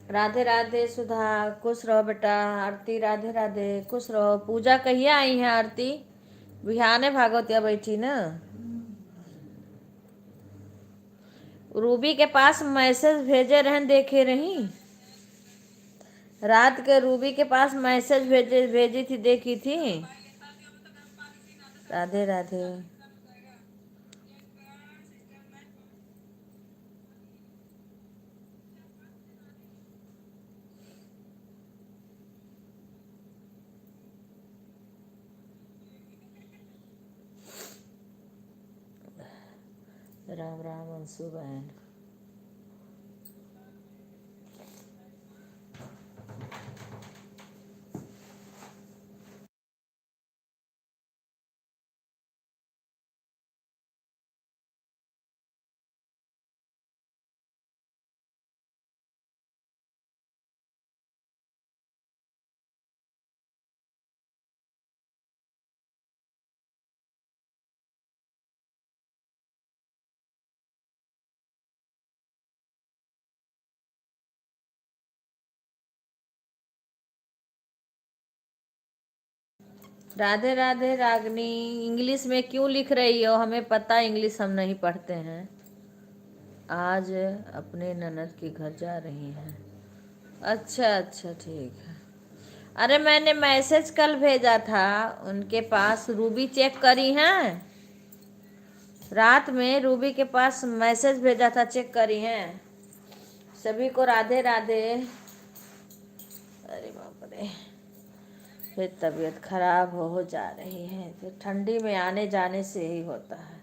राधे राधे सुधा, खुश रहो बेटा। आरती राधे राधे, खुश रहो। पूजा कहिए आई है आरती? बिहाने भागवतिया बैठी ना। रूबी के पास मैसेज भेजे रहन, देखे रही रात के। रूबी के पास मैसेज भेजी थी, देखी थी। राधे राधे। राम राम अंशु बहन। राधे राधे रागनी। इंग्लिश में क्यों लिख रही हो? हमें पता इंग्लिश हम नहीं पढ़ते हैं। आज अपने ननद के घर जा रही हैं। अच्छा अच्छा, ठीक है। अरे मैंने मैसेज कल भेजा था उनके पास, रूबी चेक करी हैं? रात में रूबी के पास मैसेज भेजा था, चेक करी हैं? सभी को राधे राधे। अरे बाप रे, फिर तबीयत खराब हो जा रही है। तो ठंडी में आने जाने से ही होता है।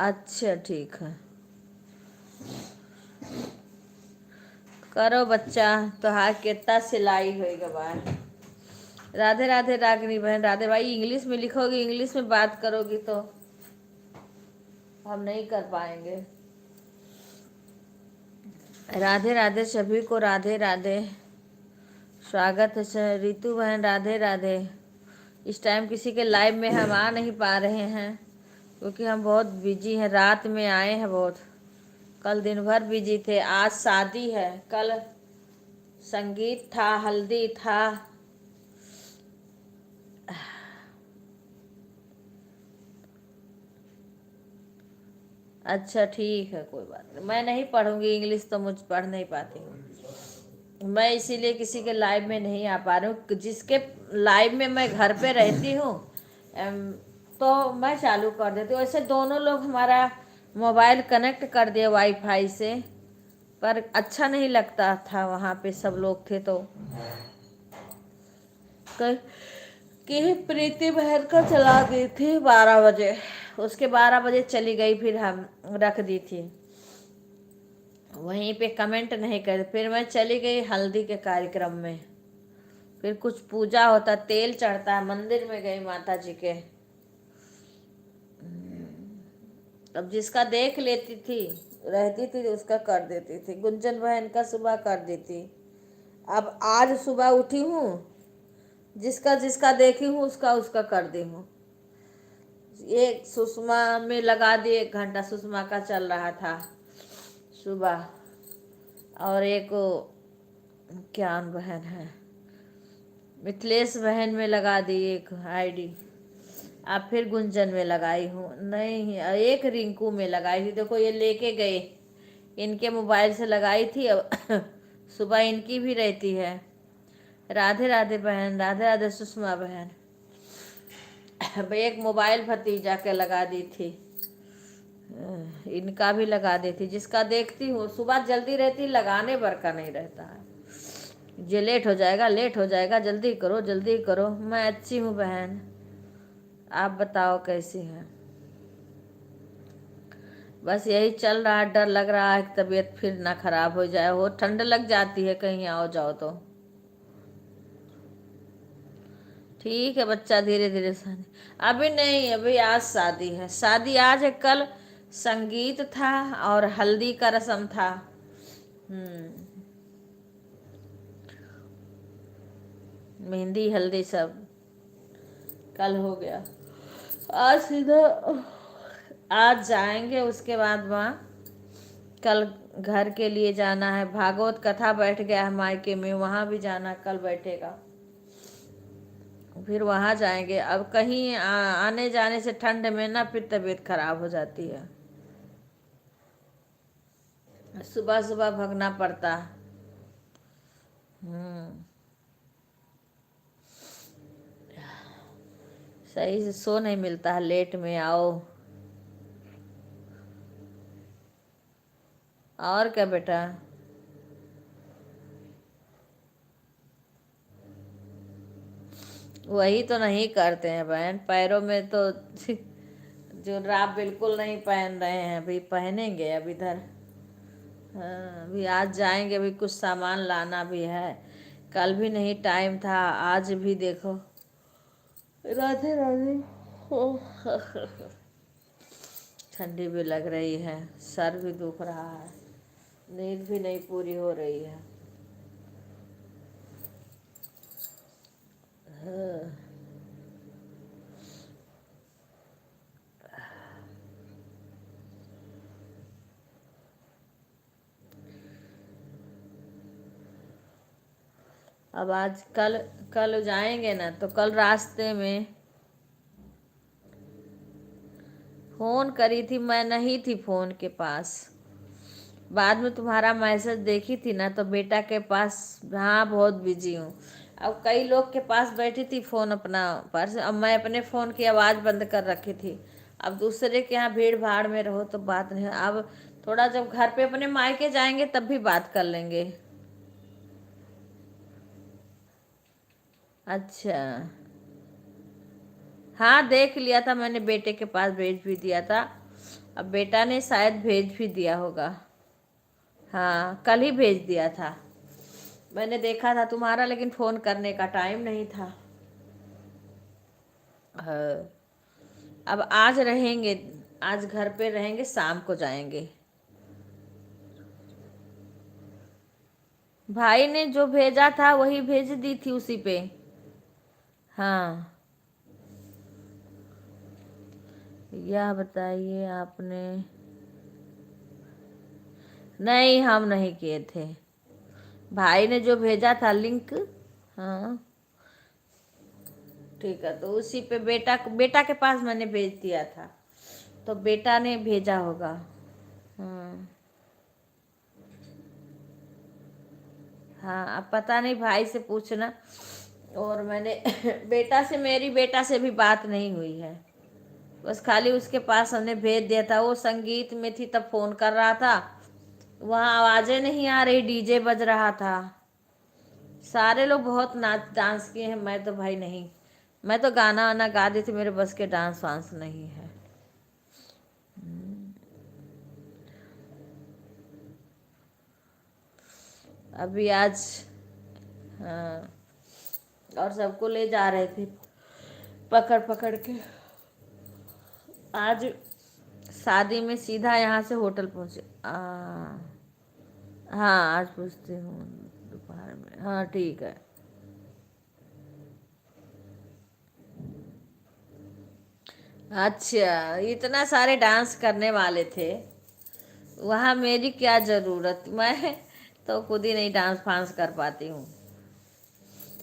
अच्छा ठीक है, करो बच्चा। तो हाँ, कितना सिलाई होएगा बाहर। राधे राधे रागिनी बहन। राधे भाई, इंग्लिश में लिखोगी, इंग्लिश में बात करोगी तो हम नहीं कर पाएंगे। राधे राधे सभी को, राधे राधे। स्वागत है रितु बहन, राधे राधे। इस टाइम किसी के लाइव में हम आ नहीं पा रहे हैं क्योंकि हम बहुत बिजी हैं। रात में आए हैं बहुत, कल दिन भर बिजी थे। आज शादी है, कल संगीत था, हल्दी था। अच्छा ठीक है, कोई बात नहीं। मैं नहीं पढ़ूंगी इंग्लिश, तो मुझ पढ़ नहीं पाती हूँ मैं, इसीलिए किसी के लाइव में नहीं आ पा रही हूँ। जिसके लाइव में मैं घर पे रहती हूँ तो मैं चालू कर देती हूँ। वैसे दोनों लोग हमारा मोबाइल कनेक्ट कर दिए वाईफाई से, पर अच्छा नहीं लगता था, वहाँ पे सब लोग थे तो कि प्रीति बहन का चला दी थी 12 बजे। उसके 12 बजे चली गई, फिर हम रख दी थी वहीं पे, कमेंट नहीं कर। फिर मैं चली गई हल्दी के कार्यक्रम में, फिर कुछ पूजा होता, तेल चढ़ता है, मंदिर में गई माता जी के। अब जिसका देख लेती थी, रहती थी, उसका कर देती थी। गुंजन बहन का सुबह कर देती। अब आज सुबह उठी हूँ, जिसका जिसका देखी हूँ उसका उसका कर दी हूँ। एक सुषमा में लगा दी, 1 घंटा सुषमा का चल रहा था सुबह। और एक क्या बहन है, मिथिलेश बहन में लगा दी एक आईडी। अब फिर गुंजन में लगाई हूँ। नहीं, एक रिंकू में लगाई थी। देखो ये लेके गए, इनके मोबाइल से लगाई थी। अब सुबह इनकी भी रहती है। राधे राधे बहन, राधे राधे सुषमा बहन। अब एक मोबाइल भतीजा के लगा दी थी, इनका भी लगा देती। जिसका देखती हूँ, सुबह जल्दी रहती, लगाने भर का नहीं रहता है। ये लेट हो जाएगा, लेट हो जाएगा, जल्दी करो जल्दी करो। मैं अच्छी हूँ बहन, आप बताओ कैसी हैं? बस यही चल रहा है। डर लग रहा है कि तबीयत फिर ना खराब हो जाए। हो ठंड लग जाती है कहीं आओ जाओ तो। ठीक है बच्चा, धीरे धीरे शादी। अभी नहीं, अभी आज शादी है। शादी आज है, कल संगीत था और हल्दी का रस्म था। मेहंदी हल्दी सब कल हो गया। आज सीधा आज जाएंगे, उसके बाद वहाँ कल घर के लिए जाना है, भागवत कथा बैठ गया है मायके में, वहाँ भी जाना, कल बैठेगा, फिर वहाँ जाएंगे। अब कहीं आने जाने से ठंड में ना फिर तबीयत खराब हो जाती है, सुबह सुबह भागना पड़ता। हम्म, सही से सो नहीं मिलता है, लेट में आओ। और क्या बेटा? वही तो नहीं करते हैं बहन, पैरों में तो जुराब बिल्कुल नहीं पहन रहे हैं, अभी पहनेंगे अब इधर। हाँ, अभी आज जाएंगे, अभी कुछ सामान लाना भी है, कल भी नहीं टाइम था, आज भी देखो। राधे राधे। ठंडी भी लग रही है, सर भी दुख रहा है, नींद भी नहीं पूरी हो रही है। हाँ। अब आज कल कल जाएंगे ना, तो कल रास्ते में फ़ोन करी थी, मैं नहीं थी फ़ोन के पास, बाद में तुम्हारा मैसेज देखी थी ना, तो बेटा के पास, हाँ बहुत बिजी हूँ। अब कई लोग के पास बैठी थी फ़ोन अपना पर्स, अब मैं अपने फ़ोन की आवाज़ बंद कर रखी थी। अब दूसरे के यहाँ भीड़ भाड़ में रहो तो बात नहीं, अब थोड़ा जब घर पे अपने मायके जाएंगे तब भी बात कर लेंगे। अच्छा, हाँ देख लिया था मैंने, बेटे के पास भेज भी दिया था, अब बेटा ने शायद भेज भी दिया होगा। हाँ कल ही भेज दिया था, मैंने देखा था तुम्हारा, लेकिन फ़ोन करने का टाइम नहीं था। हाँ, अब आज रहेंगे, आज घर पे रहेंगे, शाम को जाएंगे। भाई ने जो भेजा था वही भेज दी थी उसी पे। हाँ, यह बताइए आपने? नहीं, हम नहीं किए थे, भाई ने जो भेजा था लिंक। हाँ ठीक है, तो उसी पे बेटा बेटा के पास मैंने भेज दिया था, तो बेटा ने भेजा होगा। हाँ हाँ, अब पता नहीं, भाई से पूछना। और मैंने बेटा से, मेरी बेटा से भी बात नहीं हुई है, बस खाली उसके पास हमने भेज दिया था, वो संगीत में थी तब फ़ोन कर रहा था, वहाँ आवाज़ें नहीं आ रही, डीजे बज रहा था, सारे लोग बहुत नाच डांस किए हैं, मैं तो भाई नहीं, मैं तो गाना वाना गा दी थी, मेरे बस के डांस वांस नहीं है। अभी आज, हाँ, और सबको ले जा रहे थे पकड़ पकड़ के। आज शादी में सीधा यहाँ से होटल पहुँचे। हाँ आज पूछती हूँ दोपहर में, हाँ ठीक है। अच्छा, इतना सारे डांस करने वाले थे, वहाँ मेरी क्या ज़रूरत, मैं तो खुद ही नहीं डांस फांस कर पाती हूँ।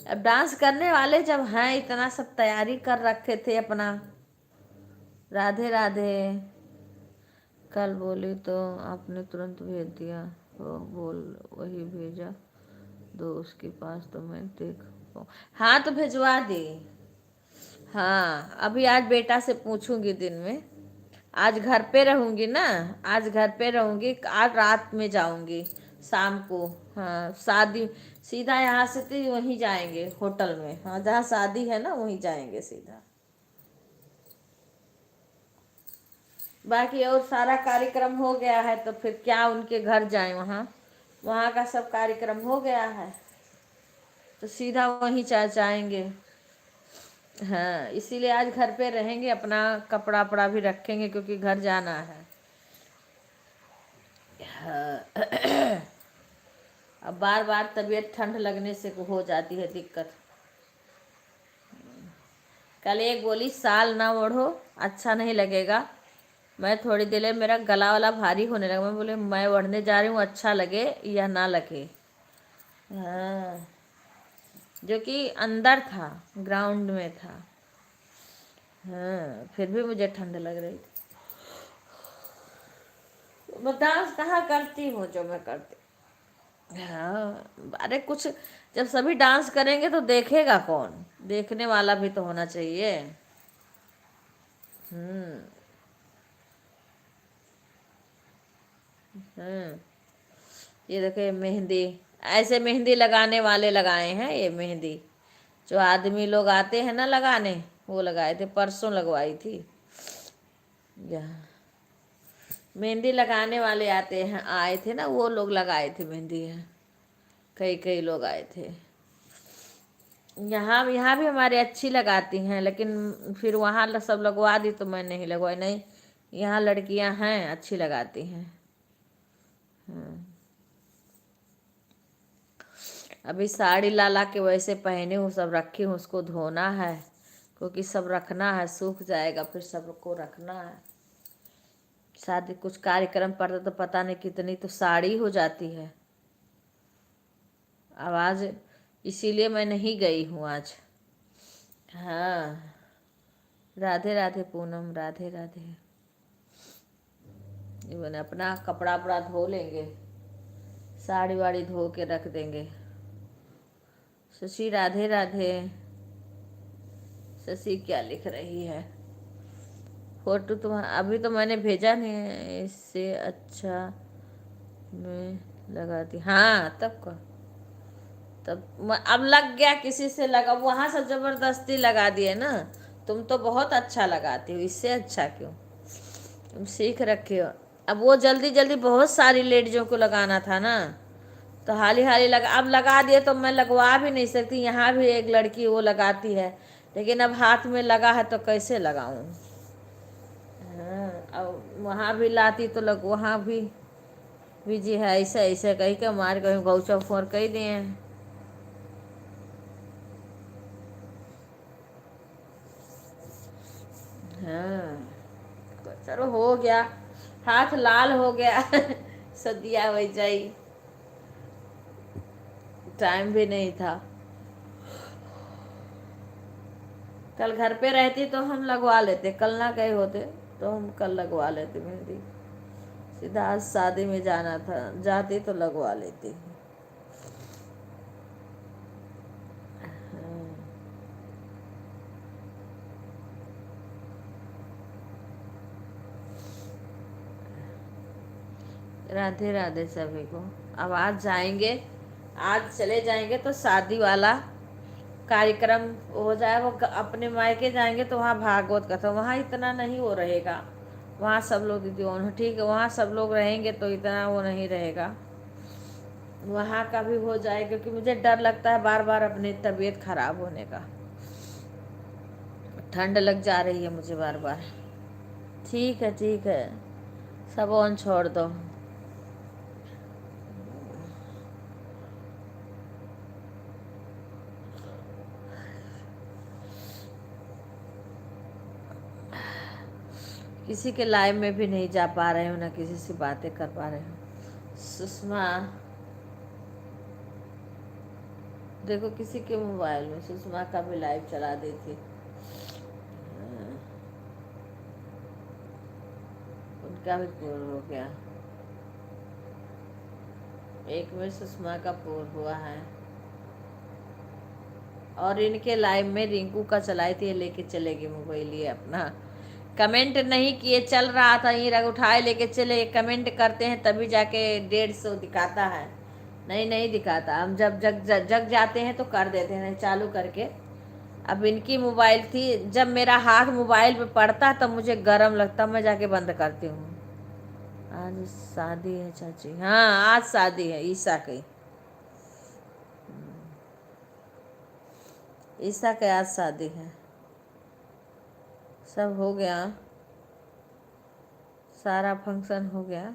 अब डांस करने वाले जब हैं, इतना सब तैयारी कर रखे थे अपना। राधे राधे। कल बोली तो आपने तुरंत भेज दिया, वो बोल वही भेजा दो उसके पास, तो मैं देख पाऊँ। हाँ तो भिजवा दी। हाँ अभी आज बेटा से पूछूंगी दिन में, आज घर पे रहूंगी ना, आज घर पे रहूंगी, आज रात में जाऊंगी, शाम को। हाँ शादी, सीधा यहाँ से तो वहीं जाएंगे होटल में, हाँ जहाँ शादी है ना वहीं जाएंगे सीधा। बाकी और सारा कार्यक्रम हो गया है, तो फिर क्या उनके घर जाएं, वहाँ वहाँ का सब कार्यक्रम हो गया है, तो सीधा वहीं जाएंगे। हाँ इसीलिए आज घर पे रहेंगे, अपना कपड़ा वपड़ा भी रखेंगे क्योंकि घर जाना है। हाँ। अब बार बार तबीयत ठंड लगने से हो जाती है दिक्कत। कल एक बोली साल ना ओढ़ो, अच्छा नहीं लगेगा, मैं थोड़ी देर में मेरा गला वाला भारी होने लगा, मैं बोले मैं बढ़ने जा रही हूँ, अच्छा लगे या ना लगे। हाँ, जो कि अंदर था, ग्राउंड में था। हाँ, फिर भी मुझे ठंड लग रही थी। मैं डांस कहाँ करती हूँ जो मैं करती। हाँ, अरे कुछ, जब सभी डांस करेंगे तो देखेगा कौन, देखने वाला भी तो होना चाहिए। हम्म। हम्म। ये देखो, ये मेहंदी, ऐसे मेहंदी लगाने वाले लगाए हैं ये मेहंदी, जो आदमी लोग आते हैं ना लगाने, वो लगाए थे, परसों लगवाई थी। यहाँ मेहंदी लगाने वाले आते हैं, आए थे ना, वो लोग लगाए थे मेहंदी है, कई कई लोग आए थे। यहाँ भी हमारे अच्छी लगाती हैं, लेकिन फिर वहाँ सब लगवा दी तो मैं नहीं लगवाई, नहीं, यहाँ लड़कियाँ हैं अच्छी लगाती हैं। अभी साड़ी ला ला के वैसे पहने हूँ, सब रखी हूँ, उसको धोना है, क्योंकि सब रखना है, सूख जाएगा फिर सबको रखना है। शादी कुछ कार्यक्रम पड़ता तो पता नहीं कितनी तो साड़ी हो जाती है। आवाज़, इसीलिए मैं नहीं गई हूँ आज। हाँ, राधे राधे पूनम, राधे राधे। ये मैंने अपना कपड़ा वपड़ा धो लेंगे, साड़ी वाड़ी धो के रख देंगे। शशि राधे राधे। शशि क्या लिख रही है? फोटो तो अभी तो मैंने भेजा नहीं है, इससे अच्छा मैं लगाती, हाँ तब का, तब अब लग गया, किसी से लगा, वहाँ से जबरदस्ती लगा दिए ना। तुम तो बहुत अच्छा लगाती हो, इससे अच्छा क्यों, तुम सीख रखे हो। अब वो जल्दी जल्दी बहुत सारी लेडीजों को लगाना था ना, तो हाली हाली लगा, अब लगा दिए तो मैं लगवा भी नहीं सकती। यहाँ भी एक लड़की वो लगाती है, लेकिन अब हाथ में लगा है तो कैसे लगाऊं। हाँ, अब वहाँ भी लाती तो लग, वहाँ भी बिजी है, ऐसे ऐसे कही के मार कहीं गौचा फोर कही दिए। हाँ, तो चलो हो गया, हाथ लाल हो गया सदिया हो जाई, टाइम भी नहीं था। कल घर पे रहती तो हम लगवा लेते, कल ना गए होते तो हम कल लगवा लेते मेहंदी। सीधा आज शादी में जाना था, जाती तो लगवा लेती। राधे राधे सभी को। अब आज जाएंगे, आज चले जाएंगे तो शादी वाला कार्यक्रम हो जाए, वो अपने मायके जाएंगे तो वहाँ भागवत कथा, वहाँ इतना नहीं वो रहेगा। वहाँ सब लोग दीदी ठीक है, वहाँ सब लोग रहेंगे तो इतना वो नहीं रहेगा। वहाँ का भी हो जाए, क्योंकि मुझे डर लगता है बार बार अपनी तबीयत खराब होने का, ठंड लग जा रही है मुझे बार बार। ठीक है, ठीक है, सब ऑन छोड़ दो। किसी के लाइव में भी नहीं जा पा रहे हो, ना किसी से बातें कर पा रहे हो। सुषमा, देखो किसी के मोबाइल में सुषमा का भी लाइव चला दी थी, उनका भी पूर्ण हो गया। एक में सुषमा का पूर्ण हुआ है, और इनके लाइव में रिंकू का चलाई थी, लेके चलेगी मोबाइल ये अपना। कमेंट नहीं किए, चल रहा था ये रग उठाए लेके चले, कमेंट करते हैं तभी जाके 150 दिखाता है, नहीं नहीं दिखाता। हम जब जग जाते हैं तो कर देते हैं, नहीं चालू करके। अब इनकी मोबाइल थी, जब मेरा हाथ मोबाइल पे पड़ता तब मुझे गर्म लगता, मैं जाके बंद करती हूँ। आज शादी है चाची, हाँ आज शादी है ईसा की, ईसा के आज शादी है। सब हो गया, सारा फंक्शन हो गया।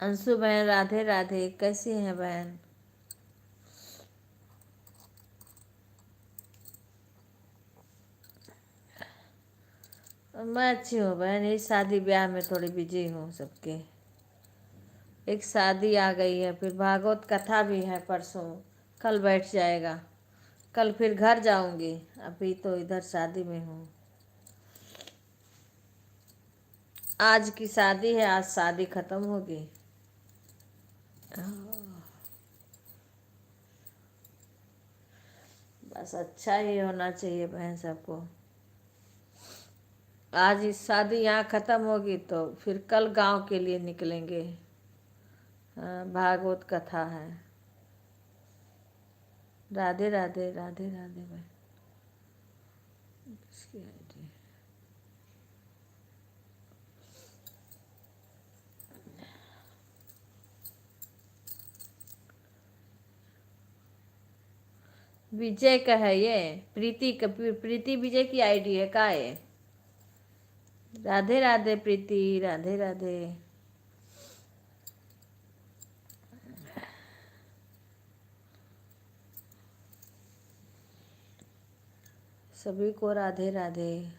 अंशु बहन राधे राधे, कैसी हैं बहन? मैं अच्छी हूँ बहन, ये शादी ब्याह में थोड़ी बिजी हूँ सबके। एक शादी आ गई है, फिर भागवत कथा भी है परसों, कल बैठ जाएगा। कल फिर घर जाऊंगी, अभी तो इधर शादी में हूँ। आज की शादी है, आज शादी खत्म होगी। बस अच्छा ही होना चाहिए बहन सबको। आज इस शादी यहाँ खत्म होगी तो फिर कल गांव के लिए निकलेंगे। हाँ, भागवत कथा है। राधे राधे राधे राधे बहन। इसकी आईडी विजय का है ये, प्रीति का, प्रीति विजय की आईडी है का ये? राधे राधे प्रीति, राधे राधे। सभी को राधे राधे।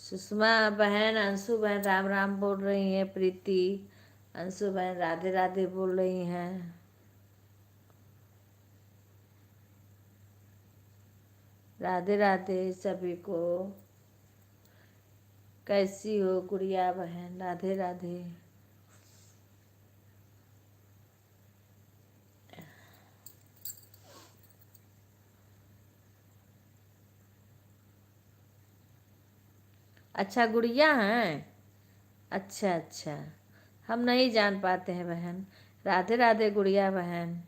सुषमा बहन, अंशु बहन राम राम बोल रही हैं। प्रीति, अंशु बहन राधे राधे बोल रही हैं। राधे राधे सभी को। कैसी हो गुड़िया बहन? राधे राधे। अच्छा गुड़िया हैं? अच्छा अच्छा, हम नहीं जान पाते हैं बहन। राधे राधे गुड़िया बहन।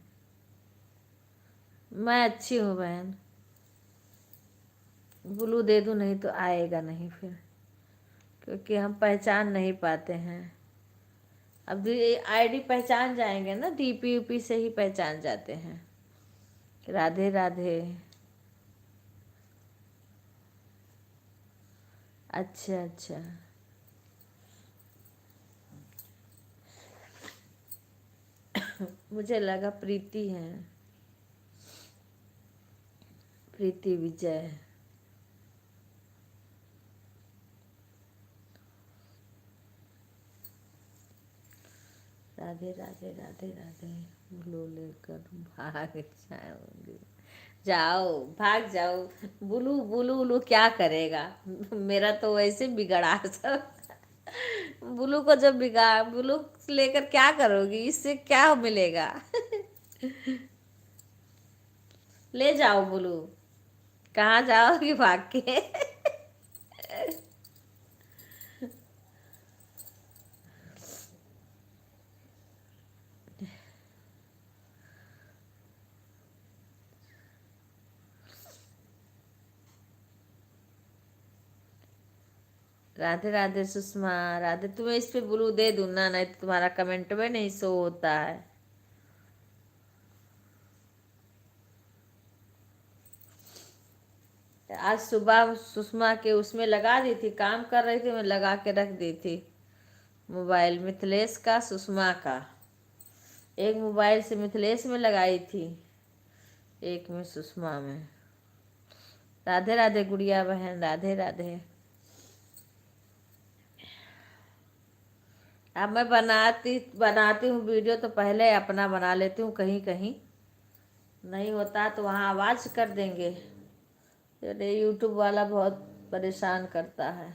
मैं अच्छी हूँ बहन। ब्लू दे दूँ नहीं तो आएगा नहीं फिर, क्योंकि हम पहचान नहीं पाते हैं। अब आईडी पहचान जाएंगे ना, डीपी ऊपी से ही पहचान जाते हैं। राधे राधे। अच्छा अच्छा, मुझे लगा प्रीति है। प्रीति विजय। राधे राधे राधे राधे। ब्लू लेकर भाग जाओगे, जाओ भाग जाओ। बुलू बुलू बुलू क्या करेगा? मेरा तो वैसे बिगड़ा सब। बुलू को जब बिगाड़, बुलू लेकर क्या करोगी? इससे क्या मिलेगा? ले जाओ बुलू। कहाँ जाओगी भाग के? राधे राधे सुषमा। राधे, तुम्हें इस पे ब्लू दे दूँ ना? नहीं तो तुम्हारा कमेंट में नहीं शो होता है। आज सुबह सुषमा के उसमें लगा दी थी, काम कर रही थी, मैं लगा के रख दी थी। मोबाइल मिथिलेश का, सुषमा का। एक मोबाइल से मिथिलेश में लगाई थी, एक में सुषमा में। राधे राधे गुड़िया बहन, राधे राधे। अब मैं बनाती बनाती हूँ वीडियो तो पहले अपना बना लेती हूँ, कहीं कहीं नहीं होता तो वहाँ आवाज़ कर देंगे। ये यूट्यूब वाला बहुत परेशान करता है।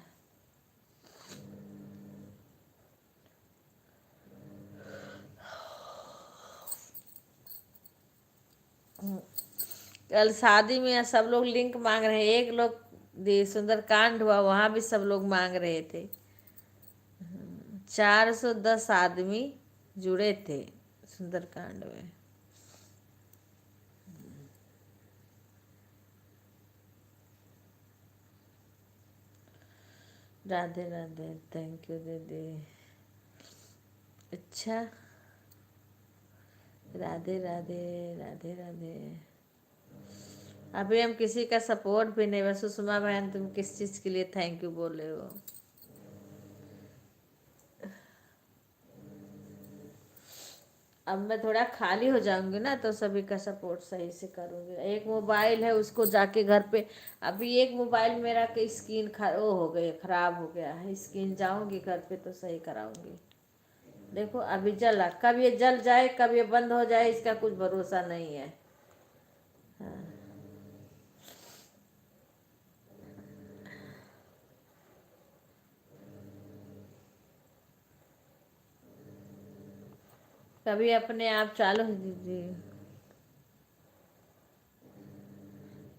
कल शादी में सब लोग लिंक मांग रहे हैं। एक लोग सुंदरकांड हुआ, वहाँ भी सब लोग मांग रहे थे। 410 आदमी जुड़े थे सुंदरकांड में। राधे राधे, थैंक यू दीदी। अच्छा, राधे राधे राधे राधे। अभी हम किसी का सपोर्ट भी नहीं, बस सुषमा बहन तुम किस चीज़ के लिए थैंक यू बोले हो। अब मैं थोड़ा खाली हो जाऊंगी ना तो सभी का सपोर्ट सही से करूंगी। एक मोबाइल है उसको जाके घर पे, अभी एक मोबाइल मेरा की स्क्रीन वो हो गई, खराब हो गया है स्क्रीन, जाऊंगी घर पे तो सही कराऊंगी। देखो अभी जला, कब ये जल जाए कब ये बंद हो जाए इसका कुछ भरोसा नहीं है। हाँ। कभी अपने आप चालू दीजिए।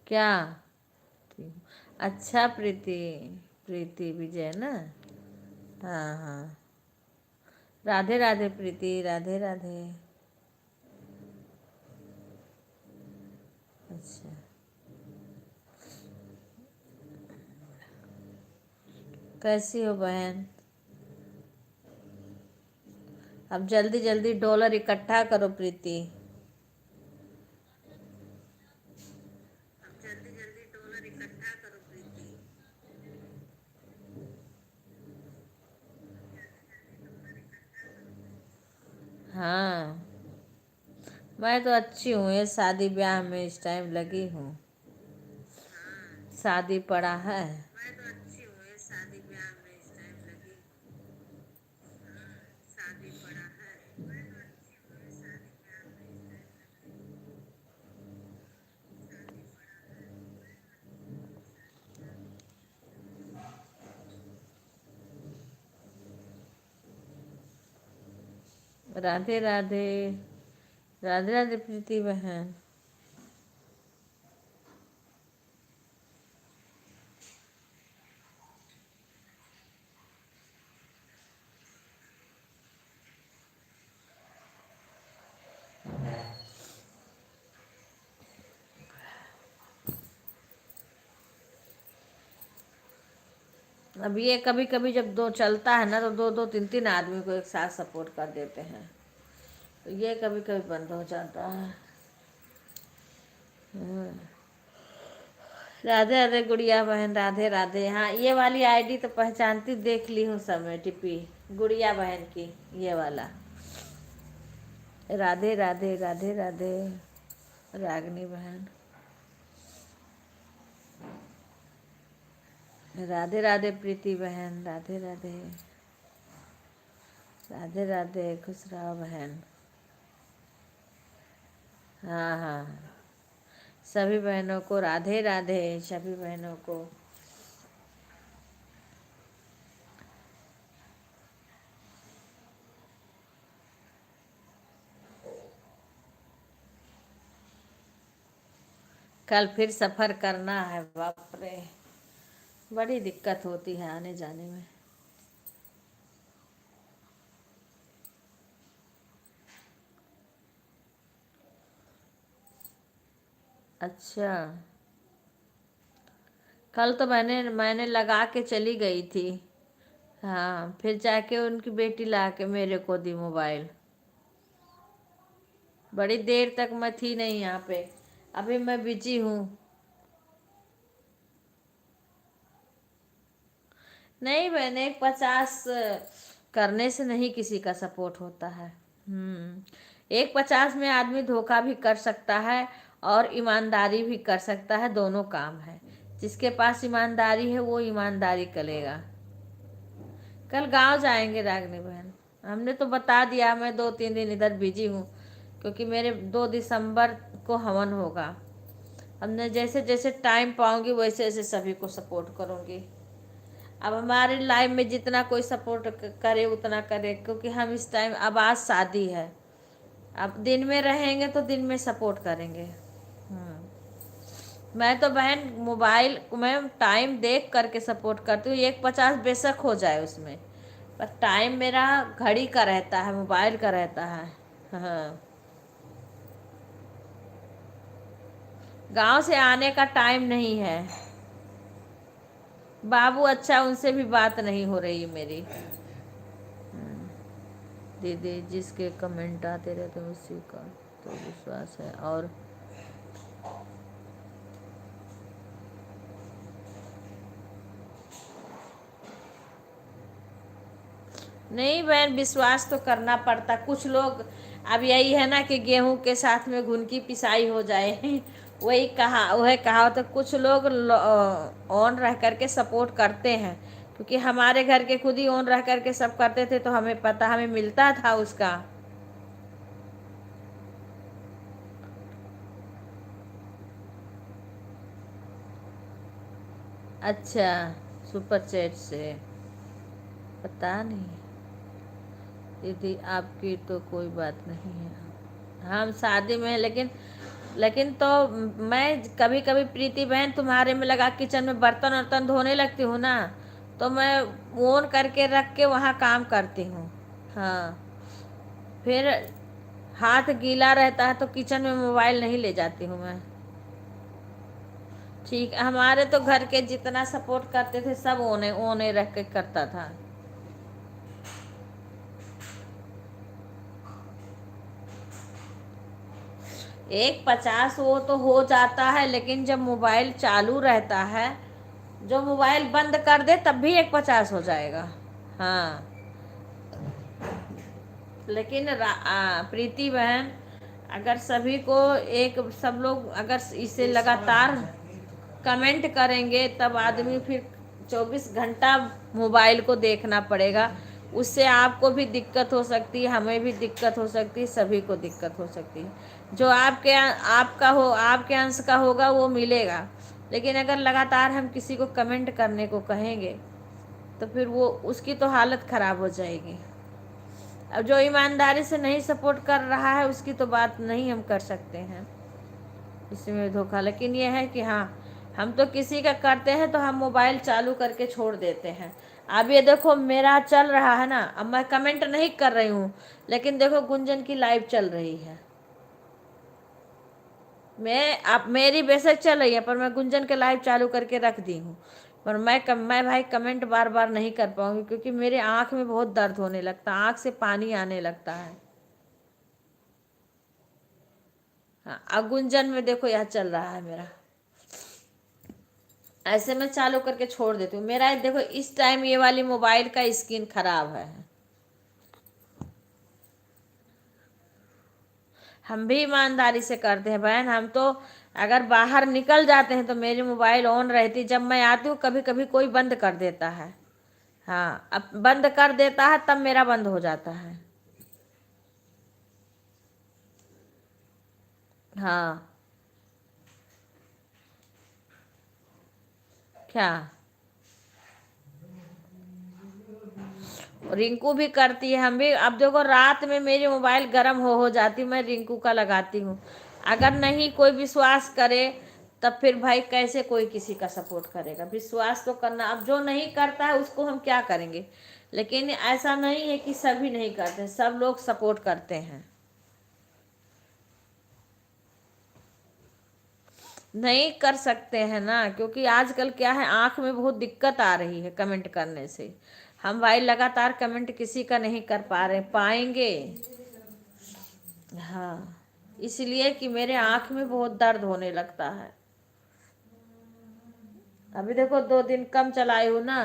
क्या? अच्छा प्रीति, प्रीति विजय ना। हाँ हाँ। राधे राधे प्रीति, राधे राधे। अच्छा, कैसी हो बहन? अब जल्दी जल्दी डॉलर इकट्ठा करो प्रीति। अब जल्दी जल्दी डॉलर इकट्ठा करो प्रीति। हाँ, मैं तो अच्छी हूँ, ये शादी ब्याह में इस टाइम लगी हूँ। शादी पड़ा है। मैं तो अच्छी हूँ, ये शादी ब्याह में इस टाइम लगी हूँ। शादी पड़ा है। मैं तो अच्छी हूँ, ये शादी ब्याह में इस टाइम लगी। राधे राधे, राधे राधे प्रीति बहन। अब ये कभी कभी जब दो चलता है ना तो दो दो तीन तीन आदमी को एक साथ सपोर्ट कर देते हैं, तो ये कभी कभी बंद हो जाता है। राधे राधे गुड़िया बहन, राधे राधे। हाँ, ये वाली आईडी तो पहचानती, देख ली हूँ सब में टिपी, गुड़िया बहन की ये वाला। राधे राधे, राधे राधे रागनी बहन। राधे राधे प्रीति बहन, राधे राधे, राधे राधे खुश रहो बहन। हाँ हाँ, सभी बहनों को राधे राधे, सभी बहनों को। कल फिर सफ़र करना है, बाप रे बड़ी दिक्कत होती है आने जाने में। अच्छा, कल तो मैंने लगा के चली गई थी। हाँ, फिर जाके उनकी बेटी ला के मेरे को दी मोबाइल। बड़ी देर तक मैं थी नहीं यहाँ पे, अभी मैं बिजी हूँ। नहीं मैंने 50 करने से नहीं किसी का सपोर्ट होता है। 150 में आदमी धोखा भी कर सकता है और ईमानदारी भी कर सकता है, दोनों काम है। जिसके पास ईमानदारी है वो ईमानदारी करेगा। कल गांव जाएंगे रागनी बहन, हमने तो बता दिया, मैं 2-3 दिन इधर बिजी हूँ क्योंकि मेरे 2 दिसंबर को हवन होगा। हमने जैसे जैसे टाइम पाऊंगी वैसे वैसे सभी को सपोर्ट करूंगी। अब हमारे लाइफ में जितना कोई सपोर्ट करे उतना करे, क्योंकि हम इस टाइम, अब आज शादी है, अब दिन में रहेंगे तो दिन में सपोर्ट करेंगे। मैं तो बहन मोबाइल में टाइम देख करके सपोर्ट करती हूँ, 150 बेशक हो जाए उसमें, पर टाइम मेरा घड़ी का रहता है, मोबाइल का रहता है। हाँ, गांव से आने का टाइम नहीं है। बाबू अच्छा, उनसे भी बात नहीं हो रही है मेरी। दीदी जिसके कमेंट आते रहते हैं उसी का तो विश्वास है। और नहीं बहन, विश्वास तो करना पड़ता। कुछ लोग, अब यही है ना कि गेहूं के साथ में घुन की पिसाई हो जाए वही कहा तो कुछ लोग ऑन रह करके सपोर्ट करते हैं, क्योंकि हमारे घर के खुद ही ऑन रह करके सब करते थे, तो हमें पता, हमें मिलता था उसका। अच्छा, सुपर चैट से? पता नहीं दीदी, आपकी तो कोई बात नहीं है, हम शादी में हैं, लेकिन तो मैं कभी कभी प्रीति बहन तुम्हारे में लगा किचन में बर्तन वर्तन धोने लगती हूँ ना, तो मैं ऑन करके रख के वहाँ काम करती हूँ। हाँ, फिर हाथ गीला रहता है तो किचन में मोबाइल नहीं ले जाती हूँ मैं। ठीक, हमारे तो घर के जितना सपोर्ट करते थे सब ओने ओने रख के करता था। एक 50 वो तो हो जाता है, लेकिन जब मोबाइल चालू रहता है, जो मोबाइल बंद कर दे तब भी एक 50 हो जाएगा। हाँ, लेकिन प्रीति बहन, अगर सभी को एक सब लोग अगर इसे लगातार कमेंट करेंगे, तब आदमी फिर 24 घंटा मोबाइल को देखना पड़ेगा। उससे आपको भी दिक्कत हो सकती है, हमें भी दिक्कत हो सकती है, सभी को दिक्कत हो सकती है। जो आपके अंश का होगा वो मिलेगा, लेकिन अगर लगातार हम किसी को कमेंट करने को कहेंगे तो फिर वो उसकी तो हालत खराब हो जाएगी। अब जो ईमानदारी से नहीं सपोर्ट कर रहा है उसकी तो बात नहीं हम कर सकते हैं इसमें धोखा। लेकिन ये है कि हाँ, हम तो किसी का करते हैं तो हम मोबाइल चालू करके छोड़ देते हैं। अब ये देखो मेरा चल रहा है ना, अब मैं कमेंट नहीं कर रही हूँ, लेकिन देखो गुंजन की लाइव चल रही है। मैं अब मेरी बेशक चल रही है, पर मैं गुंजन के लाइव चालू करके रख दी हूँ। पर मैं भाई कमेंट बार बार नहीं कर पाऊंगी, क्योंकि मेरे आँख में बहुत दर्द होने लगता, आँख से पानी आने लगता है। हाँ, अब गुंजन में देखो यह चल रहा है मेरा, ऐसे मैं चालू करके छोड़ देती हूँ। मेरा देखो इस टाइम ये वाली मोबाइल का स्क्रीन खराब है। हम भी ईमानदारी से करते हैं बहन, हम तो अगर बाहर निकल जाते हैं तो मेरी मोबाइल ऑन रहती, जब मैं आती हूँ कभी कभी कोई बंद कर देता है। हाँ, अब बंद कर देता है तब मेरा बंद हो जाता है। हाँ, क्या? रिंकू भी करती है, हम भी। अब देखो रात में मेरी मोबाइल गर्म हो जाती, मैं रिंकू का लगाती हूँ। अगर नहीं कोई विश्वास करे तब फिर भाई कैसे कोई किसी का सपोर्ट करेगा? विश्वास तो करना, अब जो नहीं करता है उसको हम क्या करेंगे। लेकिन ऐसा नहीं है कि सभी नहीं करते, सब लोग सपोर्ट करते हैं। नहीं कर सकते हैं ना, क्योंकि आजकल क्या है, आंख में बहुत दिक्कत आ रही है कमेंट करने से। हम भाई लगातार कमेंट किसी का नहीं कर पा रहे पाएंगे। हाँ, इसलिए कि मेरे आँख में बहुत दर्द होने लगता है। अभी देखो 2 दिन कम चलाई हूँ ना,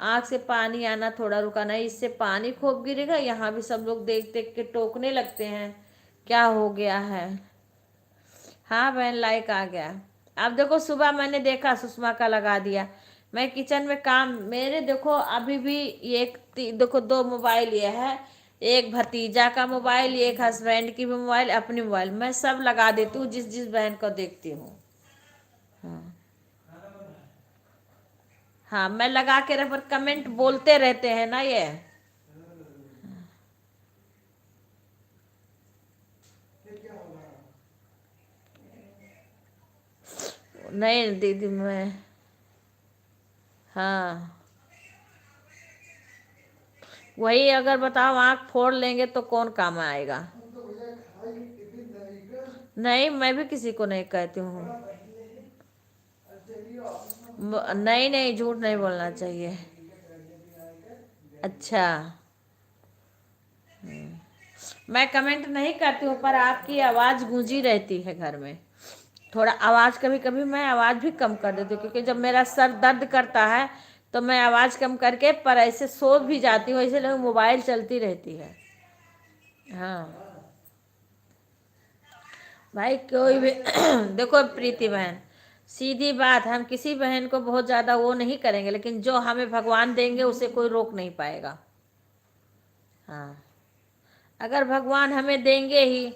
आँख से पानी आना थोड़ा रुका नहीं, इससे पानी खूब गिरेगा। यहाँ भी सब लोग देख देख के टोकने लगते हैं, क्या हो गया है। हाँ बहन, लाइक आ गया। अब देखो सुबह मैंने देखा सुषमा का लगा दिया। मैं किचन में काम, मेरे देखो अभी भी देखो 2 मोबाइल ये है, एक भतीजा का मोबाइल, एक हस्बैंड की भी मोबाइल, अपनी मोबाइल, मैं सब लगा देती हूँ जिस जिस बहन को देखती हूँ। हाँ, हाँ, मैं लगा के रख, पर कमेंट बोलते रहते हैं ना ये। नहीं दीदी मैं, हाँ, वही अगर बताओ आँख फोड़ लेंगे तो कौन काम आएगा। नहीं, मैं भी किसी को नहीं कहती हूँ। नहीं नहीं, झूठ नहीं बोलना चाहिए। अच्छा, मैं कमेंट नहीं करती हूँ, पर आपकी आवाज़ गूंजी रहती है घर में। थोड़ा आवाज़, कभी कभी मैं आवाज़ भी कम कर देती हूँ, क्योंकि जब मेरा सर दर्द करता है तो मैं आवाज़ कम करके पर ऐसे सो भी जाती हूँ, ऐसे लोग मोबाइल चलती रहती है। हाँ भाई कोई भी देखो प्रीति बहन, सीधी बात, हम किसी बहन को बहुत ज़्यादा वो नहीं करेंगे, लेकिन जो हमें भगवान देंगे उसे कोई रोक नहीं पाएगा। हाँ, अगर भगवान हमें देंगे ही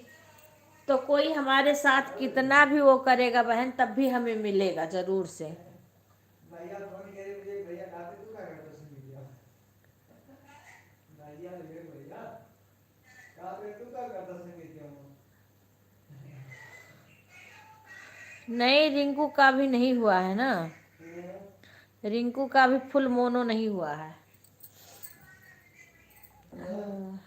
तो कोई हमारे साथ कितना भी वो करेगा बहन, तब भी हमें मिलेगा जरूर से। भैया फोन करे मुझे, भैया खाते तू क्या करता सुन भैया, भैया ले भैया खाते तू क्या करता सुन भैया। नहीं, रिंकू का भी नहीं हुआ है ना, रिंकू का भी फुल मोनो नहीं हुआ है। हाँ।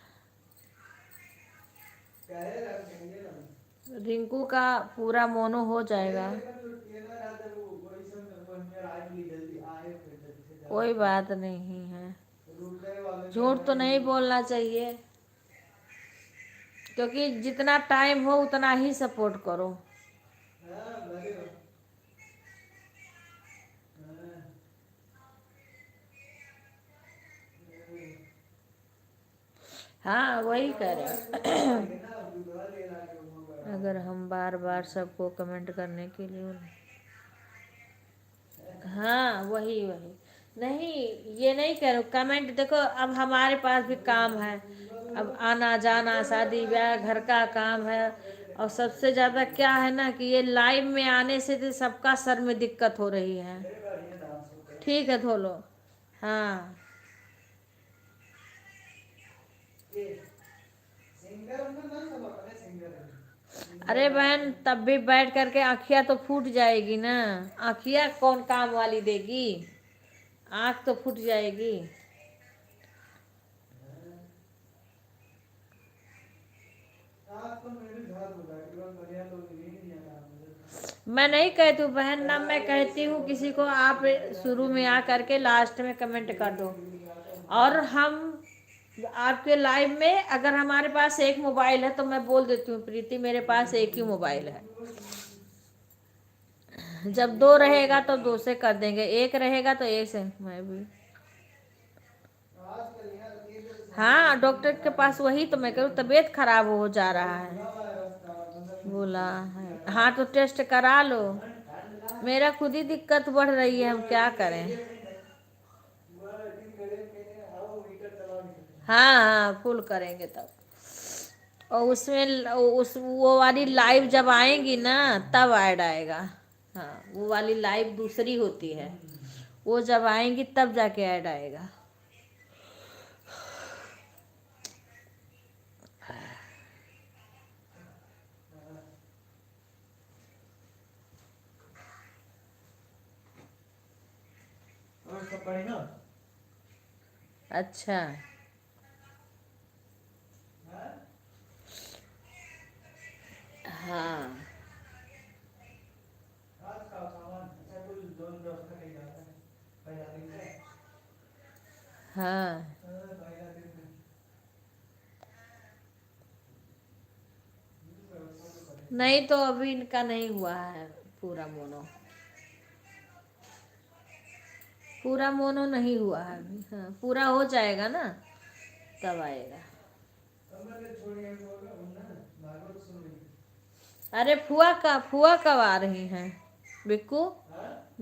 रिंकू का पूरा मोनो हो जाएगा। कोई बात नहीं है, झूठ तो नहीं बोलना चाहिए, क्योंकि जितना टाइम हो उतना ही सपोर्ट करो। हाँ वही कह रहे अगर हम बार बार सबको कमेंट करने के लिए, हाँ वही वही नहीं, ये नहीं करो कमेंट। देखो अब हमारे पास भी काम है, अब आना जाना, शादी ब्याह, घर का काम है, और सबसे ज़्यादा क्या है ना कि ये लाइव में आने से तो सबका सर में दिक्कत हो रही है। ठीक है धो लो। हाँ अरे बहन, तब भी बैठ करके आँखियाँ तो फूट जाएगी ना, आँखियाँ कौन काम वाली देगी, आँख तो फूट जाएगी। मैं नहीं कहती हूँ बहन, ना मैं कहती हूँ किसी को आप शुरू में आ करके लास्ट में कमेंट कर दो। और हम आपके लाइव में अगर हमारे पास एक मोबाइल है तो मैं बोल देती हूँ प्रीति मेरे पास एक ही मोबाइल है, जब दो रहेगा तो दो से कर देंगे, एक रहेगा तो एक से। मैं भी हाँ डॉक्टर के पास, वही तो मैं कह रही हूँ, तबीयत खराब हो जा रहा है, बोला है। हाँ तो टेस्ट करा लो, मेरा खुद ही दिक्कत बढ़ रही है, हम क्या करें। हाँ हाँ फुल करेंगे तब, और उसमें उस वो वाली लाइव जब आएंगी ना तब ऐड आएगा। हाँ वो वाली लाइव दूसरी होती है, वो जब आएंगी तब जाके ऐड आएगा। अच्छा हाँ हाँ नहीं तो अभी इनका नहीं हुआ है पूरा मोनो, पूरा मोनो नहीं हुआ है अभी। हाँ पूरा हो जाएगा ना तब आएगा। अरे फुआ कब आ रही हैं बिक्कू,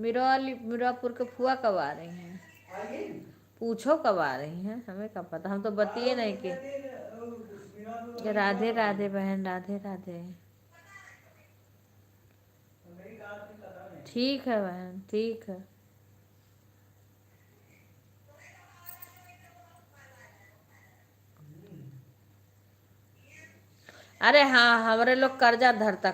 मीरापुर के फुआ कब आ रही हैं, पूछो कब आ रही हैं, हमें कब पता, हम तो बतिए नहीं कि। राधे राधे बहन, राधे राधे। ठीक है बहन, ठीक है। अरे हाँ हमारे लोग कर्जा धरता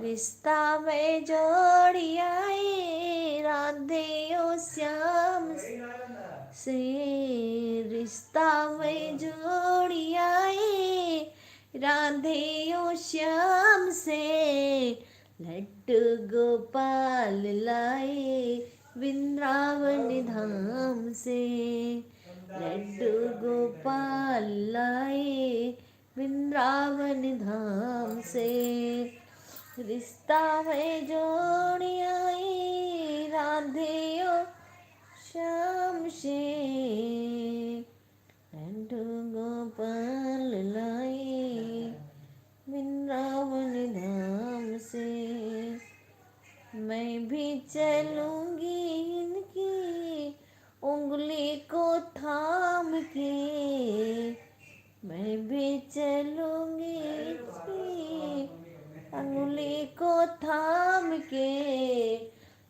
रिश्ता में जोड़ी आए राधे ओ श्याम से, रिश्ता में जोड़ी आए राधे ओ श्याम से, लड्डू गोपाल लाए वृंदावन धाम से, लड्डू गोपाल लाए वृंदावन धाम से, रिश्ता में जोड़ी आई राधे ओ श्याम से, लड्डू गोपाल लाए वृंदावन धाम से, मैं भी चलूंगी इनकी उंगली को थाम के, मैं भी चलूंगी इसकी उंगली को थाम के,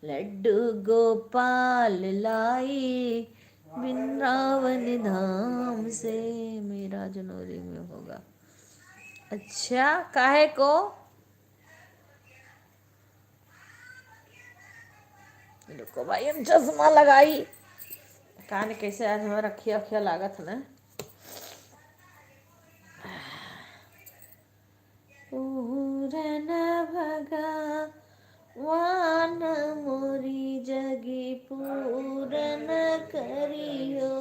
लड्डू गोपाल लाई वृंदावन धाम से। मेरा जनवरी में होगा। अच्छा, काहे को? रुको भाई, हम चश्मा लगाई कान कैसे आज हमारा रखिया रखिया लागत है ना। पूरन भगवान मोरी जगी पूरन करियो,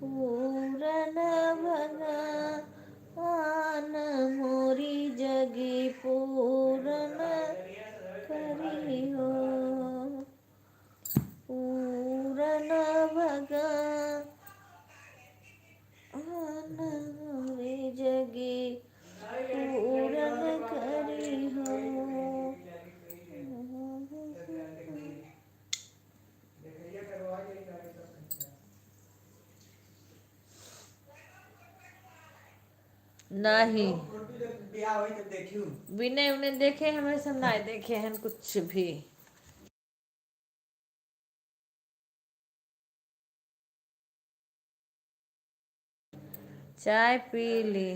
पूरन भगवान मोरी जगी पूरन करियो, पूरन भगवान मोरी जगी पूरन करियो। नहीं, विनय उन्हें देखे हमें सब ना देखे हैं कुछ भी। चाय पी ली।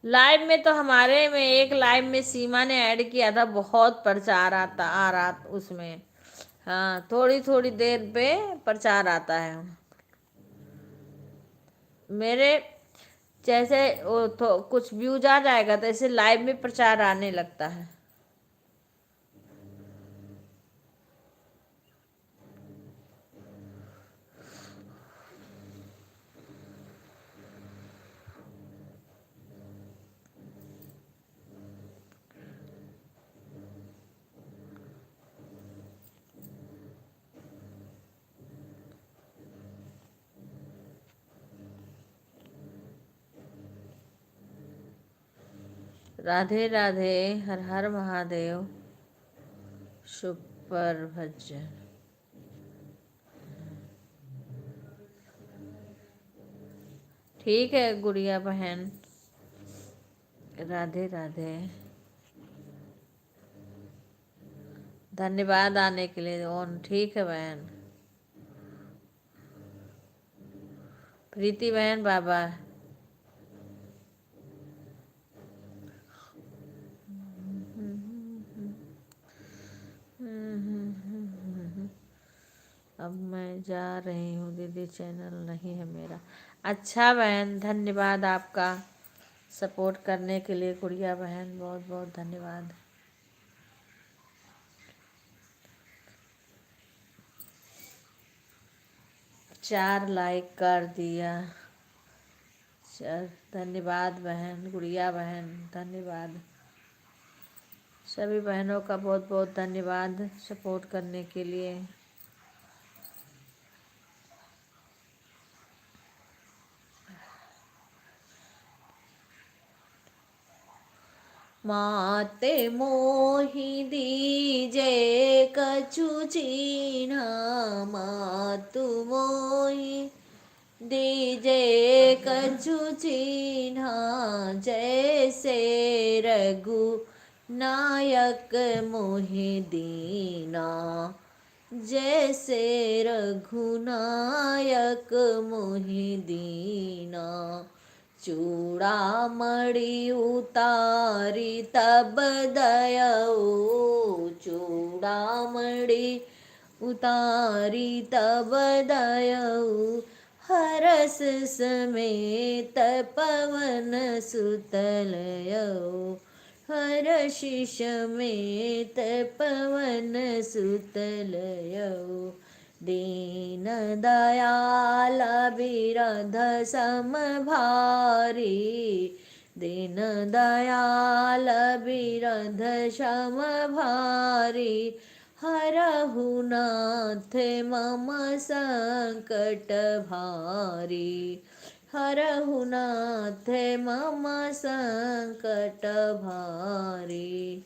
लाइव में तो हमारे में एक लाइव में सीमा ने ऐड किया था, बहुत प्रचार आ रहा उसमें। हाँ, थोड़ी थोड़ी देर पे प्रचार आता है। मेरे जैसे वो तो कुछ व्यूज आ जाएगा तो ऐसे लाइव में प्रचार आने लगता है। राधे राधे, हर हर महादेव, शुभ भजन। ठीक है गुड़िया बहन, राधे राधे, धन्यवाद आने के लिए। ओन ठीक है बहन। प्रीति बहन बाबा, अब मैं जा रही हूँ दीदी, चैनल नहीं है मेरा। अच्छा बहन, धन्यवाद आपका सपोर्ट करने के लिए गुड़िया बहन, बहुत बहुत धन्यवाद। चार लाइक कर दिया, धन्यवाद बहन, गुड़िया बहन धन्यवाद। सभी बहनों का बहुत बहुत धन्यवाद सपोर्ट करने के लिए। माते मोहि दीजे कछु चीन्हा, मातु मोहि दीजे कछु चीन्हा, जैसे रघु नायक मोहि दीना, जैसे रघुनायक मोहि दीना। चूड़ामणि उतारी तब दयऊ, चूड़ामणि उतारी तब दयऊ, हरस समेत पवन सुतलयऊ, हर्षि समेत पवन सुतलयऊ। दीन दयाल बिरध सम भारी, दीन दयाल बिरध सम भारी, हरहु नाथ मम संकट भारी, हरहु नाथ मम संकट भारी।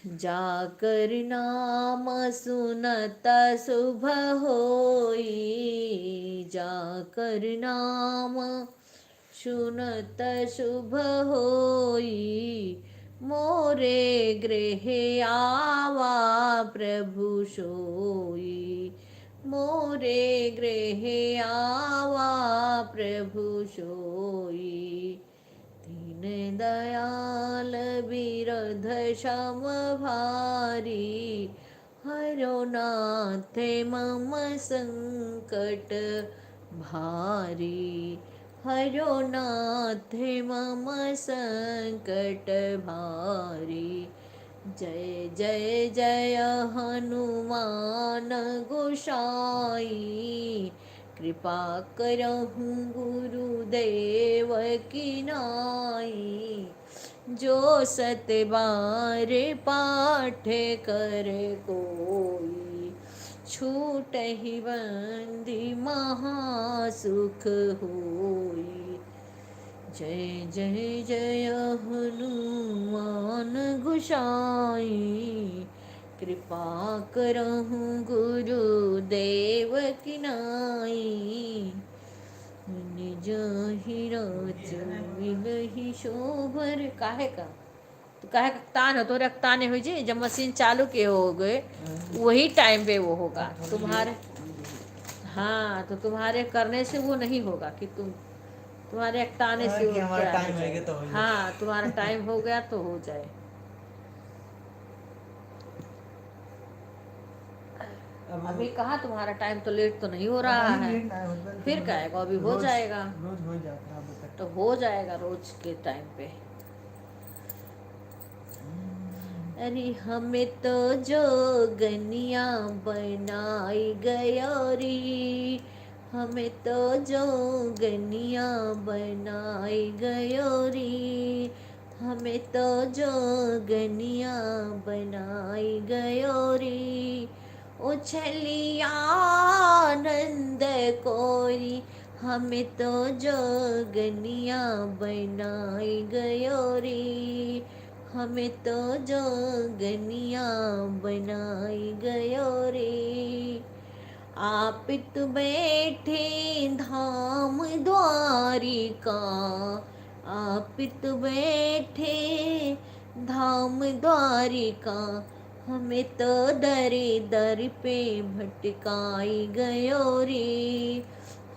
जाकर नाम सुनत शुभ होई, जाकर नाम सुनत शुभ होई, मोरे गृह आवा प्रभु सोई, मोरे गृह आवा प्रभु सोई। दीन दयाल बिरध सम भारी, हरो नाथ मम संकट भारी, हरो नाथ मम संकट भारी। जय जय जय हनुमान गोसाई, कृपा करहु गुरुदेव की नाई, जो सत बार पाठ कर कोई, छूटहि बंदी महासुख होई। जय जय जय हनुमान गोसाई, कृपा करहु गुरुदेव की नाई, निज हिरच मिलहि शोभर। काहे का तो काहे का तान हो तो रक्ताने हो जी, जब मशीन चालू के हो गए वही टाइम पे वो होगा तुम्हारे। हाँ तो तुम्हारे करने से वो नहीं होगा कि तुम्हारे एकताने से कि हमारा टाइम हो गया तो हो जाए। हाँ तुम्हारा टाइम हो गया तो हो जाए। अभी कहाँ तुम्हारा टाइम तो लेट तो नहीं हो रहा है, फिर कहेगा अभी हो जाएगा, रोज हो जाता है तो हो जाएगा रोज के टाइम पे। अरे हमें तो जोगनिया बनाई गयोरी, हमें तो जोगनिया बनाई गयोरी, हमें तो जोगनिया बनाई गयोरी। उछलिया आनंद कोरी, हमें तो जोगनिया बनाई गयोरी, हमें तो जोगनिया बनाई गयोरी। आप तो बैठे धाम द्वारिका, आप तो बैठे धाम द्वारिका, हमें तो दरे दर पे भटकाई गयोरी,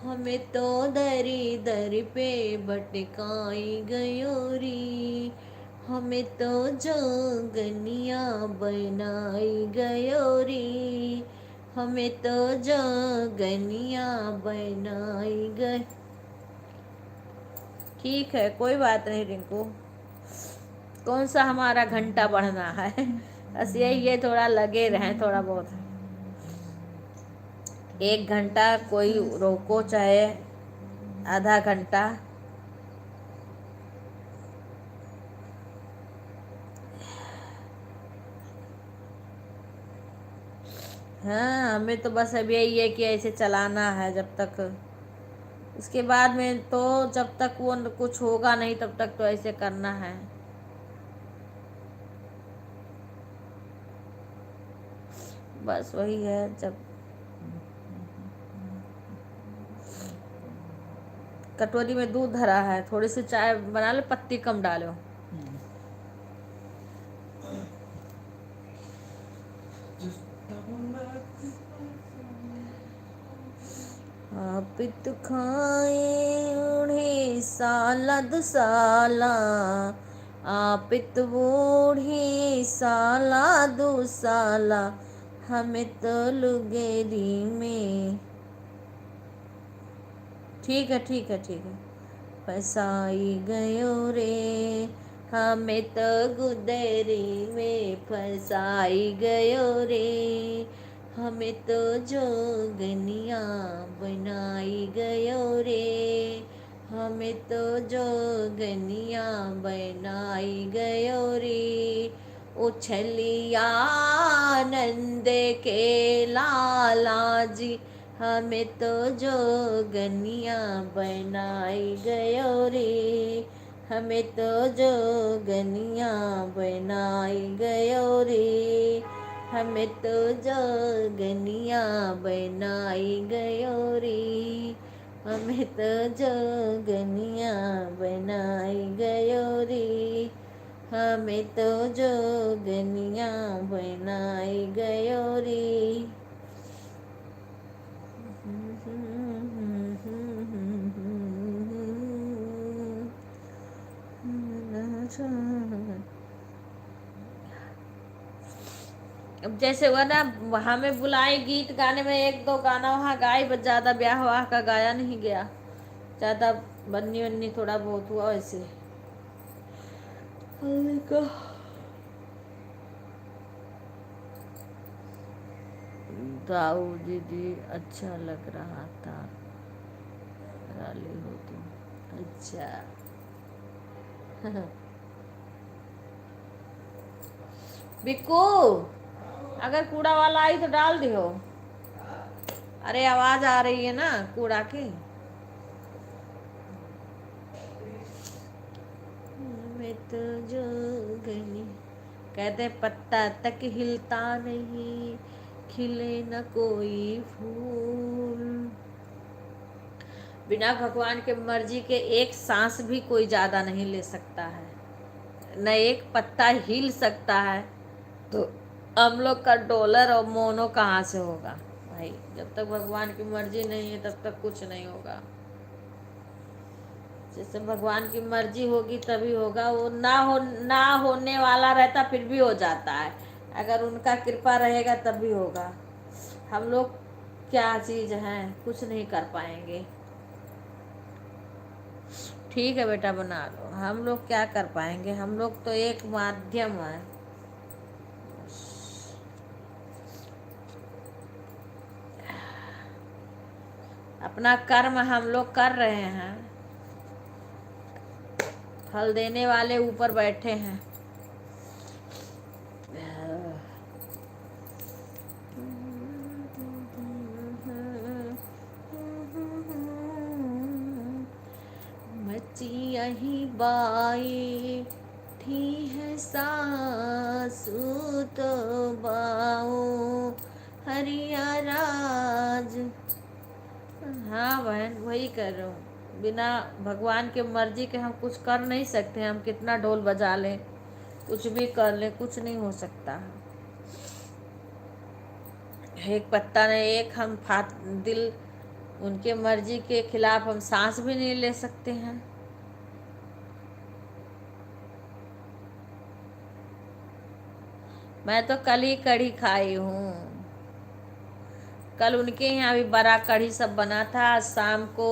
हमें तो दरे दर पे भटकाई गयोरी। हमें तो जोगनिया बनाई गयोरी, हमें तो जोगनिया बनाई गई। ठीक है कोई बात नहीं रिंकू, कौन सा हमारा घंटा बढ़ना है, बस यही है थोड़ा लगे रहें थोड़ा बहुत। 1 घंटा कोई रोको चाहे आधा घंटा। हाँ हमें तो बस अब यही है कि ऐसे चलाना है जब तक, इसके बाद में तो जब तक वो कुछ होगा नहीं तब तक तो ऐसे करना है। बस वही है। जब कटोरी में दूध धरा है, थोड़ी सी चाय बना लो, पत्ती कम डालो। पित खाए ओढ़े साला दुसाला, पित बूढ़ी साला दुसाला, हमें तो लुगेरी में। ठीक है ठीक है ठीक है। फसाई गयो रे, हमें तो गुदरी में फसाई गयो रे, हमें तो जोगनिया बनाई गयो रे, हमें तो जोगनिया बनाई गयो रे। उछलिया नंद के लाला जी, हमें तो जोगनिया बनाई गयो रे, हमें तो जोगनिया बनाई गयो रे, हमें तो जोगनिया बनाई गयो रे, हमें तो जोगनिया बनाई गयो रे, हमें तो जोगनिया बनाई गयो रे। अब जैसे हुआ ना, हमें बुलाए गीत गाने में, एक दो गाना वहाँ गाए, बस ज़्यादा ब्याह वाह का गाया नहीं गया, ज़्यादा बन्नी वन्नी थोड़ा बहुत हुआ वैसे। दाऊ दीदी अच्छा लग रहा था, राली हो तुम। अच्छा बिक्कू, अगर कूड़ा वाला आई तो डाल दियो। अरे आवाज आ रही है ना कूड़ा की। मैं तो जोगनी, कहते पत्ता तक हिलता नहीं, खिले न कोई फूल। बिना भगवान के मर्जी के एक सांस भी कोई ज्यादा नहीं ले सकता है, न एक पत्ता हिल सकता है, तो हम लोग का डॉलर और मोनो कहाँ से होगा भाई। जब तक भगवान की मर्जी नहीं है तब तक कुछ नहीं होगा। जैसे भगवान की मर्जी होगी तभी होगा, वो ना होने वाला रहता फिर भी हो जाता है, अगर उनका कृपा रहेगा तभी होगा। हम लोग क्या चीज हैं, कुछ नहीं कर पाएंगे। ठीक है बेटा बना लो, हम लोग क्या कर पाएंगे, हम लोग तो एक माध्यम है। अपना कर्म हम लोग कर रहे हैं, फल देने वाले ऊपर बैठे हैं। मची यही बाई थी है सासू तो बाऊ हरिया राज। हाँ बहन वही कर रहा हूँ, बिना भगवान के मर्जी के हम कुछ कर नहीं सकते। हम कितना ढोल बजा लें, कुछ भी कर लें, कुछ नहीं हो सकता। एक पत्ता ने एक हम फात दिल, उनके मर्जी के खिलाफ हम सांस भी नहीं ले सकते हैं। मैं तो कल ही कढ़ी खाई हूँ, कल उनके यहाँ भी बड़ा कढ़ी सब बना था शाम को,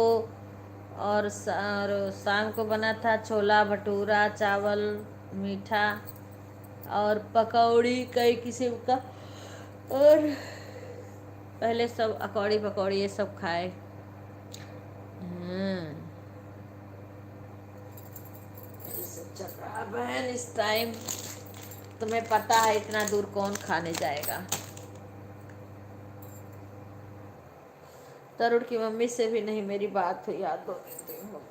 और शाम को बना था छोला भटूरा, चावल, मीठा और पकौड़ी कई किस्म का, और पहले सब अकौड़ी पकौड़ी ये सब खाए। सब चल रहा बहन इस टाइम, तुम्हें पता है इतना दूर कौन खाने जाएगा। तरुण की मम्मी से भी नहीं मेरी बात हुई याद 2 दिन हो।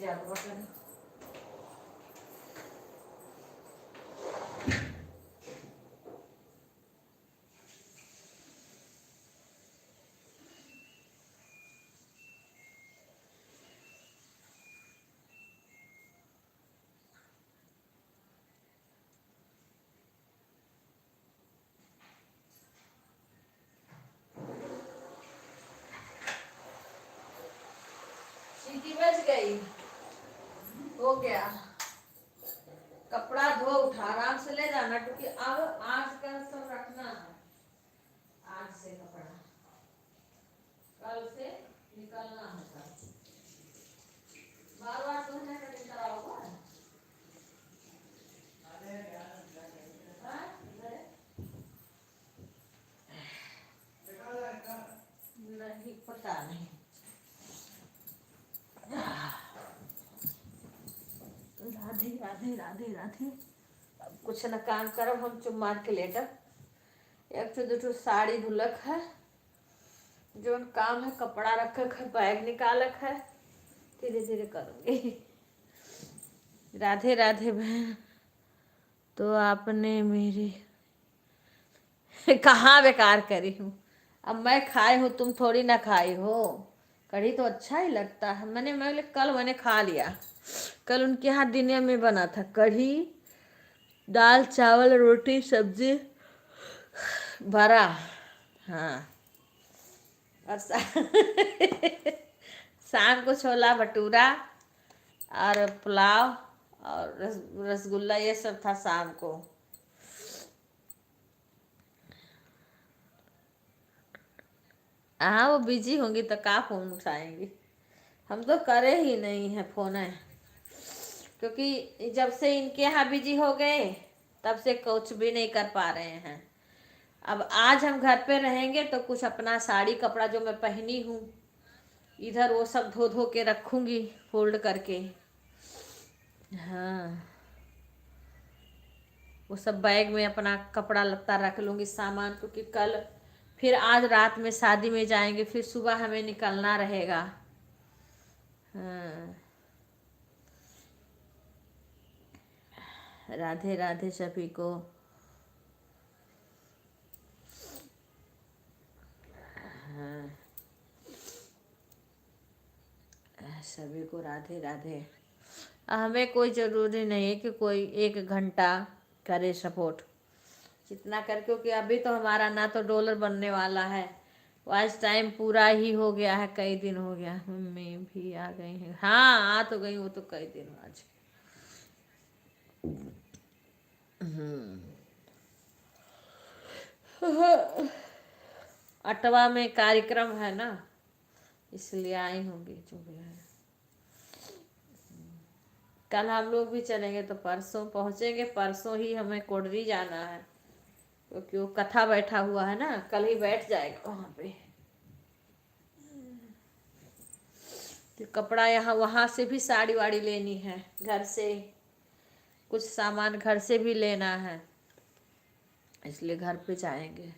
क्या बटन सीटी बज गई। हो गया। कपड़ा धो उठा, आराम से ले जाना क्योंकि अब आज का सब रखना है। आज से कपड़ा कल से निकलना है। कल बार बार धोने का दिन कराओगे। हाँ? नहीं पता नहीं। राधे राधे राधे राधे। अब कुछ न काम करब, हम चुप मार के लेटब। एक तो दो साड़ी धुलक है, जो काम है कपड़ा रखक है, बैग निकालक है, धीरे धीरे करूँगी। राधे राधे बहन। तो आपने मेरी कहाँ बेकार करी हूँ। अब मैं खाई हूँ, तुम थोड़ी ना खाई हो। कढ़ी तो अच्छा ही लगता है। मैंने खा लिया। कल उनके यहाँ दिन में बना था कढ़ी, दाल चावल रोटी सब्जी भरा। हाँ, और शाम को छोला भटूरा और पुलाव और रसगुल्ला, ये सब था शाम को। हाँ, वो बिजी होंगी तो का फोन उठाएंगी। हम तो करे ही नहीं है फोन है, क्योंकि जब से इनके यहाँ बिजी हो गए तब से कुछ भी नहीं कर पा रहे हैं। अब आज हम घर पे रहेंगे तो कुछ अपना साड़ी कपड़ा जो मैं पहनी हूँ इधर, वो सब धो धो के रखूँगी फोल्ड करके। हाँ, वो सब बैग में अपना कपड़ा लत्ता रख लूँगी, सामान, क्योंकि कल फिर आज रात में शादी में जाएंगे, फिर सुबह हमें निकलना रहेगा। हाँ, राधे राधे सभी को। हाँ, सभी को राधे राधे। हमें कोई ज़रूरी नहीं है कि कोई 1 घंटा करे सपोर्ट, जितना कर, क्योंकि अभी तो हमारा ना तो डॉलर बनने वाला है। आज टाइम पूरा ही हो गया है, कई दिन हो गया। मम्मी भी आ गई हैं। हाँ, आ तो गई, वो तो कई दिन आज। अटवा में कार्यक्रम है ना, इसलिए आई होंगी जो भी है। कल हम लोग भी चलेंगे तो परसों पहुंचेंगे। परसों ही हमें कोडरी जाना है, क्योंकि वो कथा बैठा हुआ है ना, कल ही बैठ जाएगा वहाँ पे। तो कपड़ा यहाँ वहाँ से भी साड़ी वाड़ी लेनी है, घर से कुछ सामान घर से भी लेना है, इसलिए घर पे जाएंगे।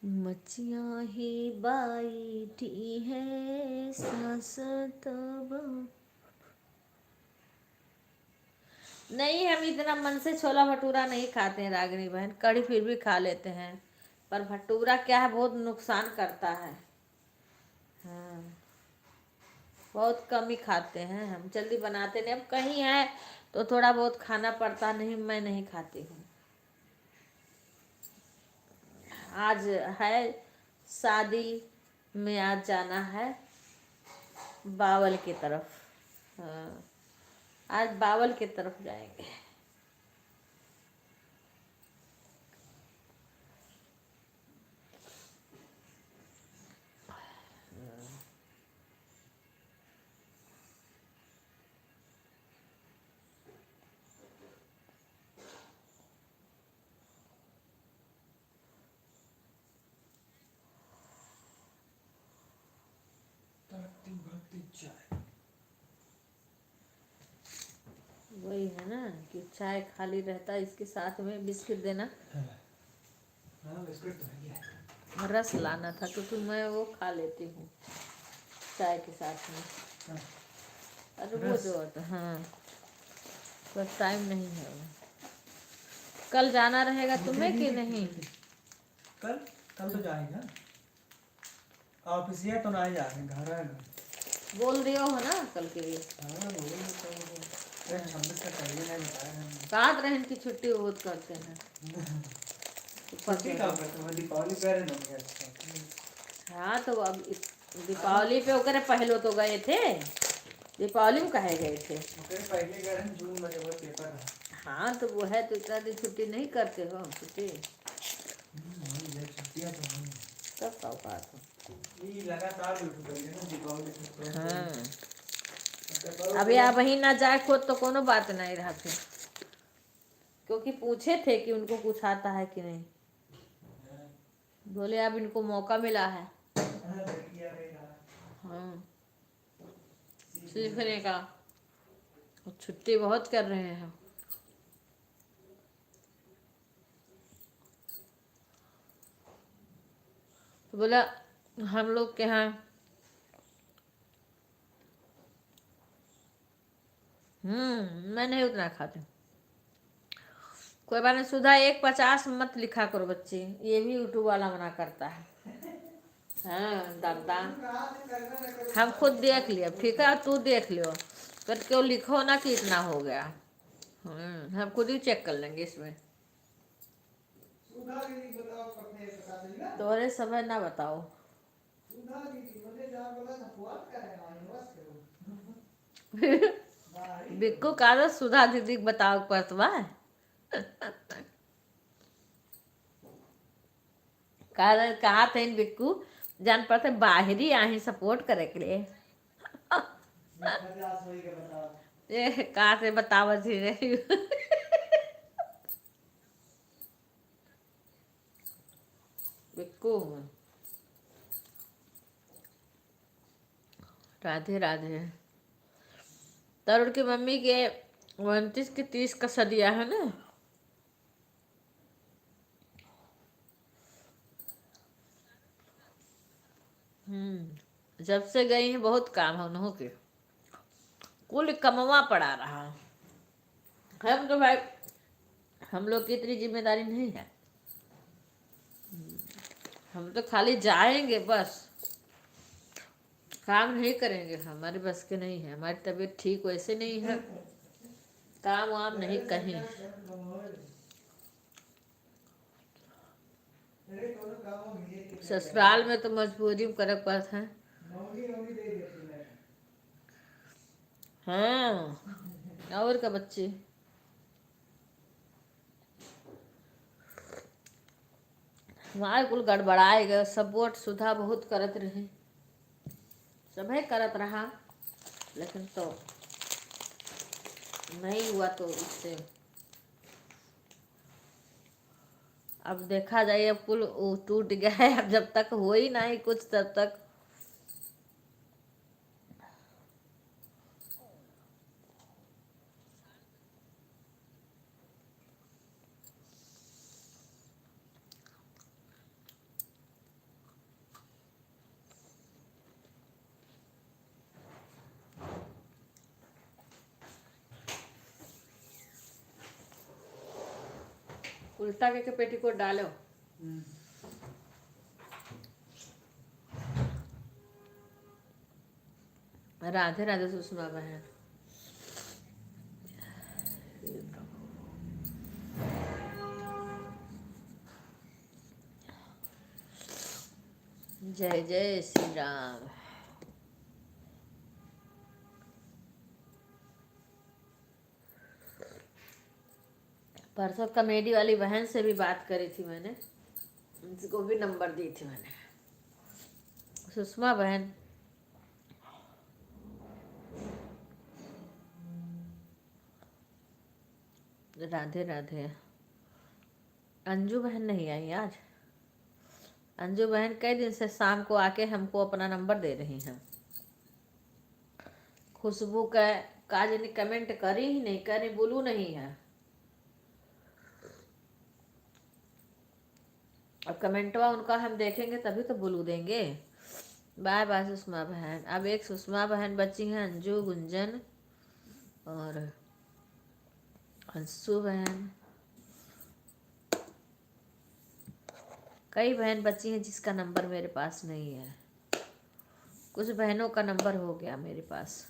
मचिया ही बैठी है सांसत। नहीं, हम इतना मन से छोला भटूरा नहीं खाते हैं रागिनी बहन। कढ़ी फिर भी खा लेते हैं, पर भटूरा क्या है, बहुत नुकसान करता है। हाँ, बहुत कम ही खाते हैं हम, जल्दी बनाते नहीं। अब कहीं है तो थोड़ा बहुत खाना पड़ता, नहीं मैं नहीं खाती हूँ। आज है शादी में, आज जाना है बावल की तरफ। हाँ, आज बावल की तरफ जाएंगे। तड़कती भड़कती चाय। वही है ना कि चाय खाली रहता है, इसके साथ में बिस्किट देना। हाँ, बिस्कुट तो है क्या? रस लाना था क्योंकि मैं वो खा लेती हूँ चाय के साथ में। हाँ, अरे वो रस। जो होता हाँ, पर टाइम नहीं है वो। कल जाना रहेगा मुझे तुम्हें भी कि भी नहीं? कल कल तो जाएगा। ऑफिस है तो ना जाए, घर है घर। बोल दियो हो ना कल के लिए। हाँ बोल देता हूँ। अरे 26 का पहले नहीं बताया हमने। कहाँ रहन की छुट्टी बहुत करते हैं। छुट्टी कब करते हैं, दीपावली पे रहे ना क्या। हाँ तो अब दीपावली पे ओकरे पहले तो गए थे, दीपावली में कहे गए थे। ओके पहले कह रहे हैं जून में जब पेपर है। हाँ तो वो है तो इतना दिन छुट्टी नहीं करते हो छुट्टी। ये छुट्टियां तो नहीं है। सब का औकात हो। ये लगातार यूट्यूब पर ना दीपावली पे तो हाँ अभी आप वहीं ना जाए खुद तो कोनो बात नहीं रहा फिर, क्योंकि पूछे थे कि उनको कुछ आता है कि नहीं, बोले अब इनको मौका मिला है हाँ सीखने का, छुट्टी बहुत कर रहे हैं। तो बोला हम लोग के यहाँ मैं नहीं उतना खाती। कोई बात नहीं सुधा 150 मत लिखा करो बच्चे, ये भी यूट्यूब वाला मना करता है। हाँ दादा हम खुद देख लिया, ठीक है तू देख लियो, पर क्यों लिखो ना कि इतना हो गया। हम खुद ही चेक कर लेंगे इसमें, तोरे समय ना बताओ। बिक्कू का तो सुधा दीदी बताओ पड़तवा कहा थे बिक्कू जान पड़ते बाहरी आही सपोर्ट करे के लिए ये कहा से बतावत ही नहीं बिक्कू राधे राधे। तरुण की मम्मी के 29 की 30 का सदिया है ना। जब से गई हैं बहुत काम है उन्हों के, कुल कमवा पड़ा रहा। हम तो भाई हम लोग की इतनी जिम्मेदारी नहीं है, हम तो खाली जाएंगे बस, काम नहीं करेंगे, हमारे बस के नहीं है, हमारी तबीयत ठीक वैसे नहीं है, काम वाम नहीं कहीं। ससुराल में तो मजबूरी में करे पड़ता है। हाँ और का बच्चे हमारे कुल गड़बड़ाए गए, सपोर्ट सुधा बहुत करत रहे, सभी करत रहा, लेकिन तो नहीं हुआ तो इससे अब देखा जाए, अब कुल टूट गया है, अब जब तक हो ही नहीं कुछ तब तक उल्टा के पेटीकोट डालो। राधे राधे सुषमा बहन। जय जय श्री राम। परसों कॉमेडी वाली बहन से भी बात करी थी मैंने, उनको भी नंबर दी थी मैंने, सुषमा बहन। राधे राधे। अंजू बहन नहीं आई आज, अंजू बहन कई दिन से शाम को आके हमको अपना नंबर दे रही हैं। खुशबू का काज ने कमेंट करी ही नहीं, करी बोलू नहीं है। अब कमेंटवा उनका हम देखेंगे तभी तो बोलू देंगे। बाय बाय सुषमा बहन। अब एक सुषमा बहन बची हैं, अंजू, गुंजन और अंशु बहन। कई बहन बची हैं जिसका नंबर मेरे पास नहीं है। कुछ बहनों का नंबर हो गया मेरे पास।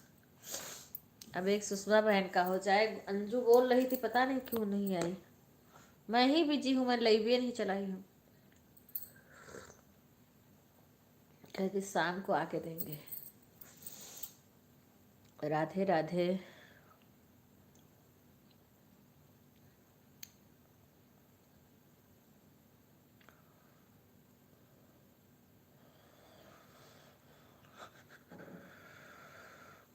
अब एक सुषमा बहन का हो जाए। अंजू बोल रही थी पता नहीं क्यों नहीं आई। मैं ही बिजी हूँ, मैं लाइव नहीं चलाई हूँ। कहती शाम को आके देंगे। राधे राधे।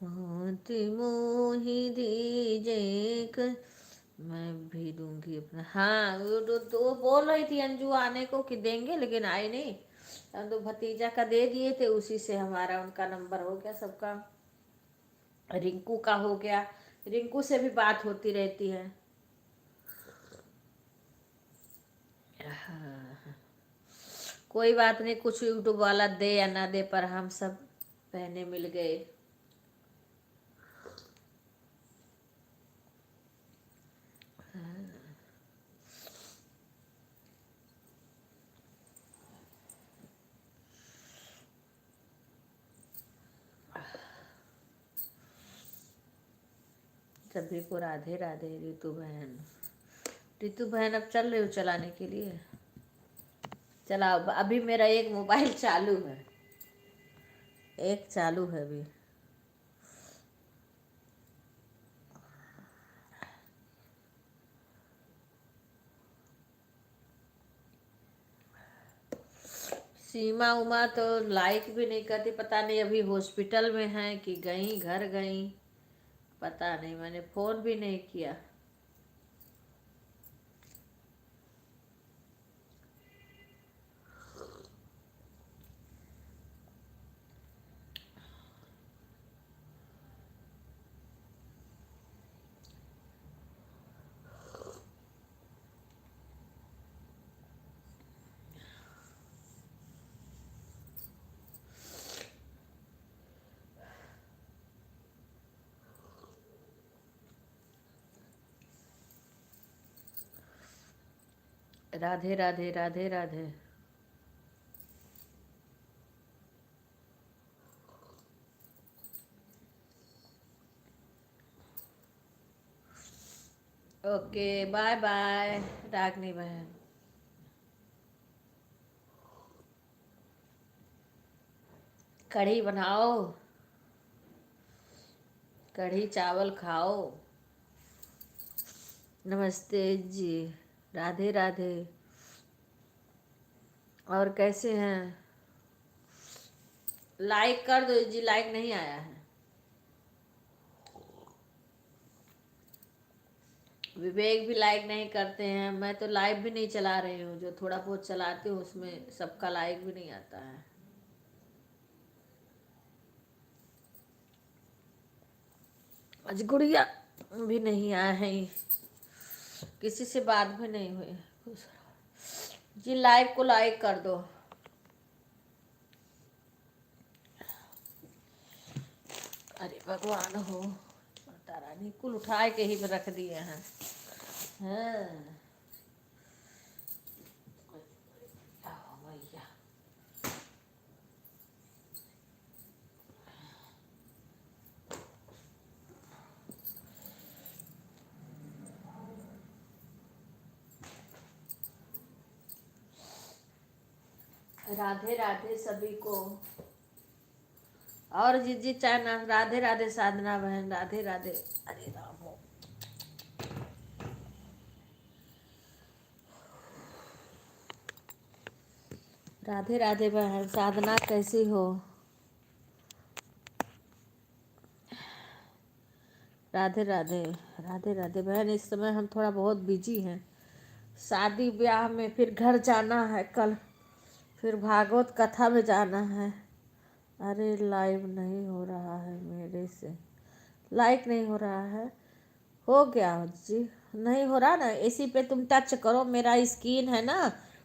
मोती मोही दीजे मैं भी दूंगी अपना। हाँ वो बोल रही थी अंजू आने को कि देंगे, लेकिन आई नहीं। हम तो भतीजा का दे दिए थे, उसी से हमारा उनका नंबर हो गया सबका। रिंकू का हो गया, रिंकू से भी बात होती रहती है। हाँ, कोई बात नहीं, कुछ यूट्यूब वाला दे या ना दे, पर हम सब बहने मिल गए। सभी को राधे राधे। रितु बहन, रितु बहन अब चल रही हो चलाने के लिए? चलाओ। अभी मेरा एक मोबाइल चालू है, एक चालू है अभी। सीमा उमा तो लाइक भी नहीं करती, पता नहीं अभी हॉस्पिटल में है कि गई घर गई, पता नहीं, मैंने फोन भी नहीं किया। Radhe Radhe Radhe Radhe. Okay bye bye Ragini बहन। कढ़ी बनाओ, कढ़ी चावल खाओ। नमस्ते जी, राधे राधे। और कैसे हैं? लाइक कर दो जी, लाइक नहीं आया है। विवेक भी लाइक नहीं करते हैं। मैं तो लाइव भी नहीं चला रही हूँ, जो थोड़ा बहुत चलाती हूँ उसमें सबका लाइक भी नहीं आता है। आज गुड़िया भी नहीं आए हैं, किसी से बात भी नहीं हुई। जी लाइव को लाइक कर दो। अरे भगवान हो, माता रानी कुल उठाए के ही रख दिए हैं। हाँ भैया। राधे राधे सभी को। और जी जी चाहना राधे राधे। साधना बहन राधे राधे। अरे राम हो। राधे राधे बहन। साधना कैसी हो? राधे राधे। राधे राधे बहन। इस समय हम थोड़ा बहुत बिजी हैं, शादी ब्याह में, फिर घर जाना है कल, फिर भागवत कथा में जाना है। अरे लाइव नहीं हो रहा है मेरे से, लाइक नहीं हो रहा है। हो गया जी, नहीं हो रहा ना। इसी पे तुम टच करो, मेरा स्क्रीन है ना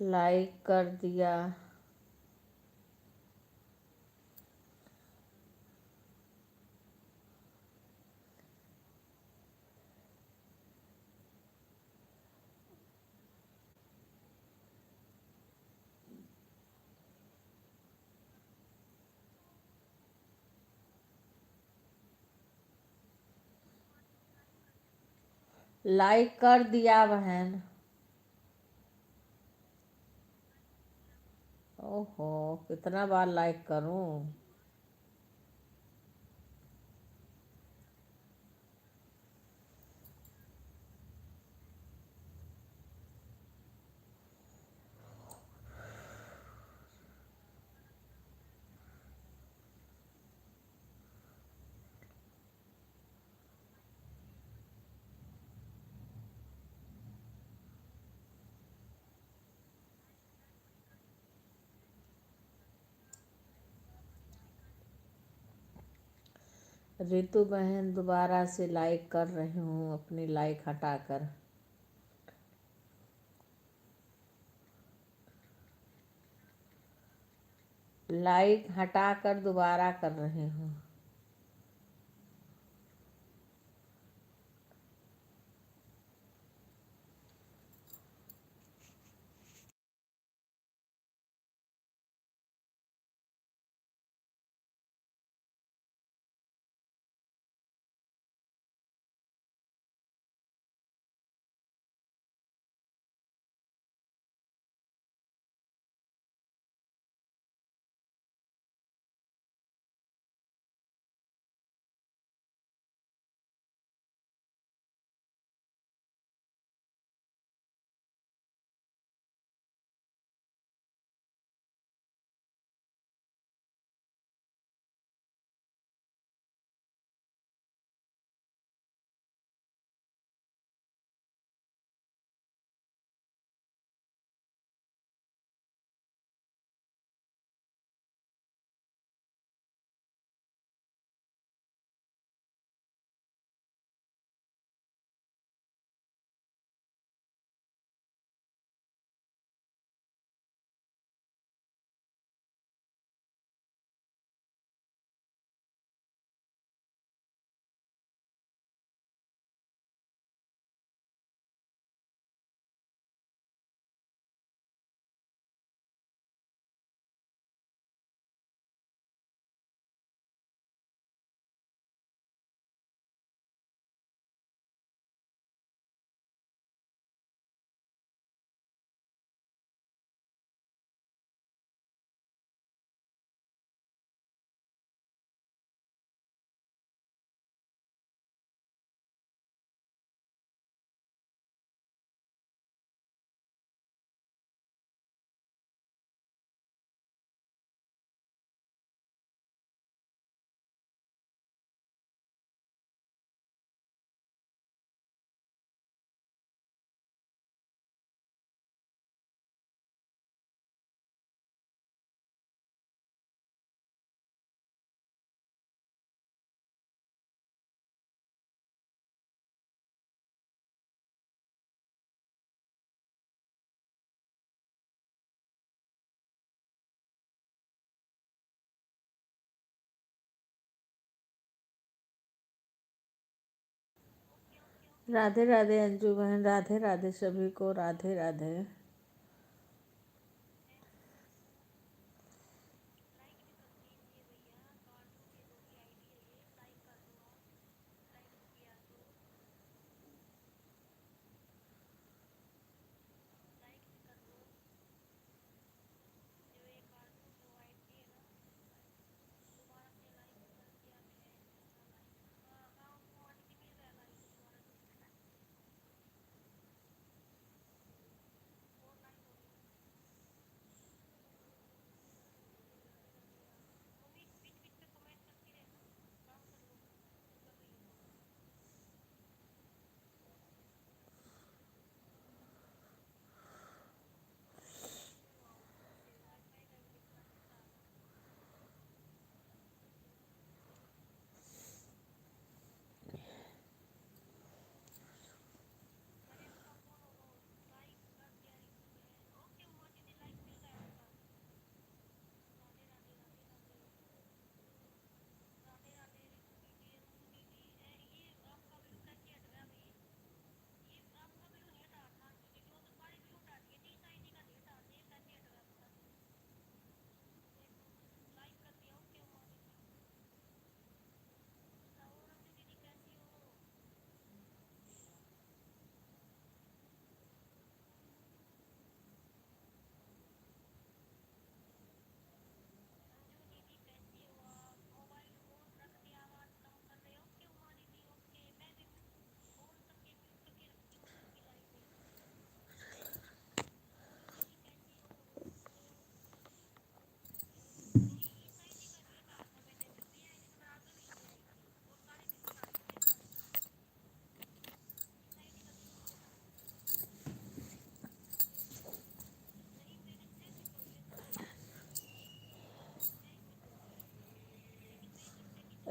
लाइक कर दिया। लाइक कर दिया बहन। ओहो, कितना बार लाइक करूं? रितु बहन दोबारा से लाइक कर रही हूँ, अपनी लाइक हटाकर। लाइक हटाकर दोबारा कर रही हूँ। राधे राधे अंजू बहन, राधे राधे सभी को, राधे राधे।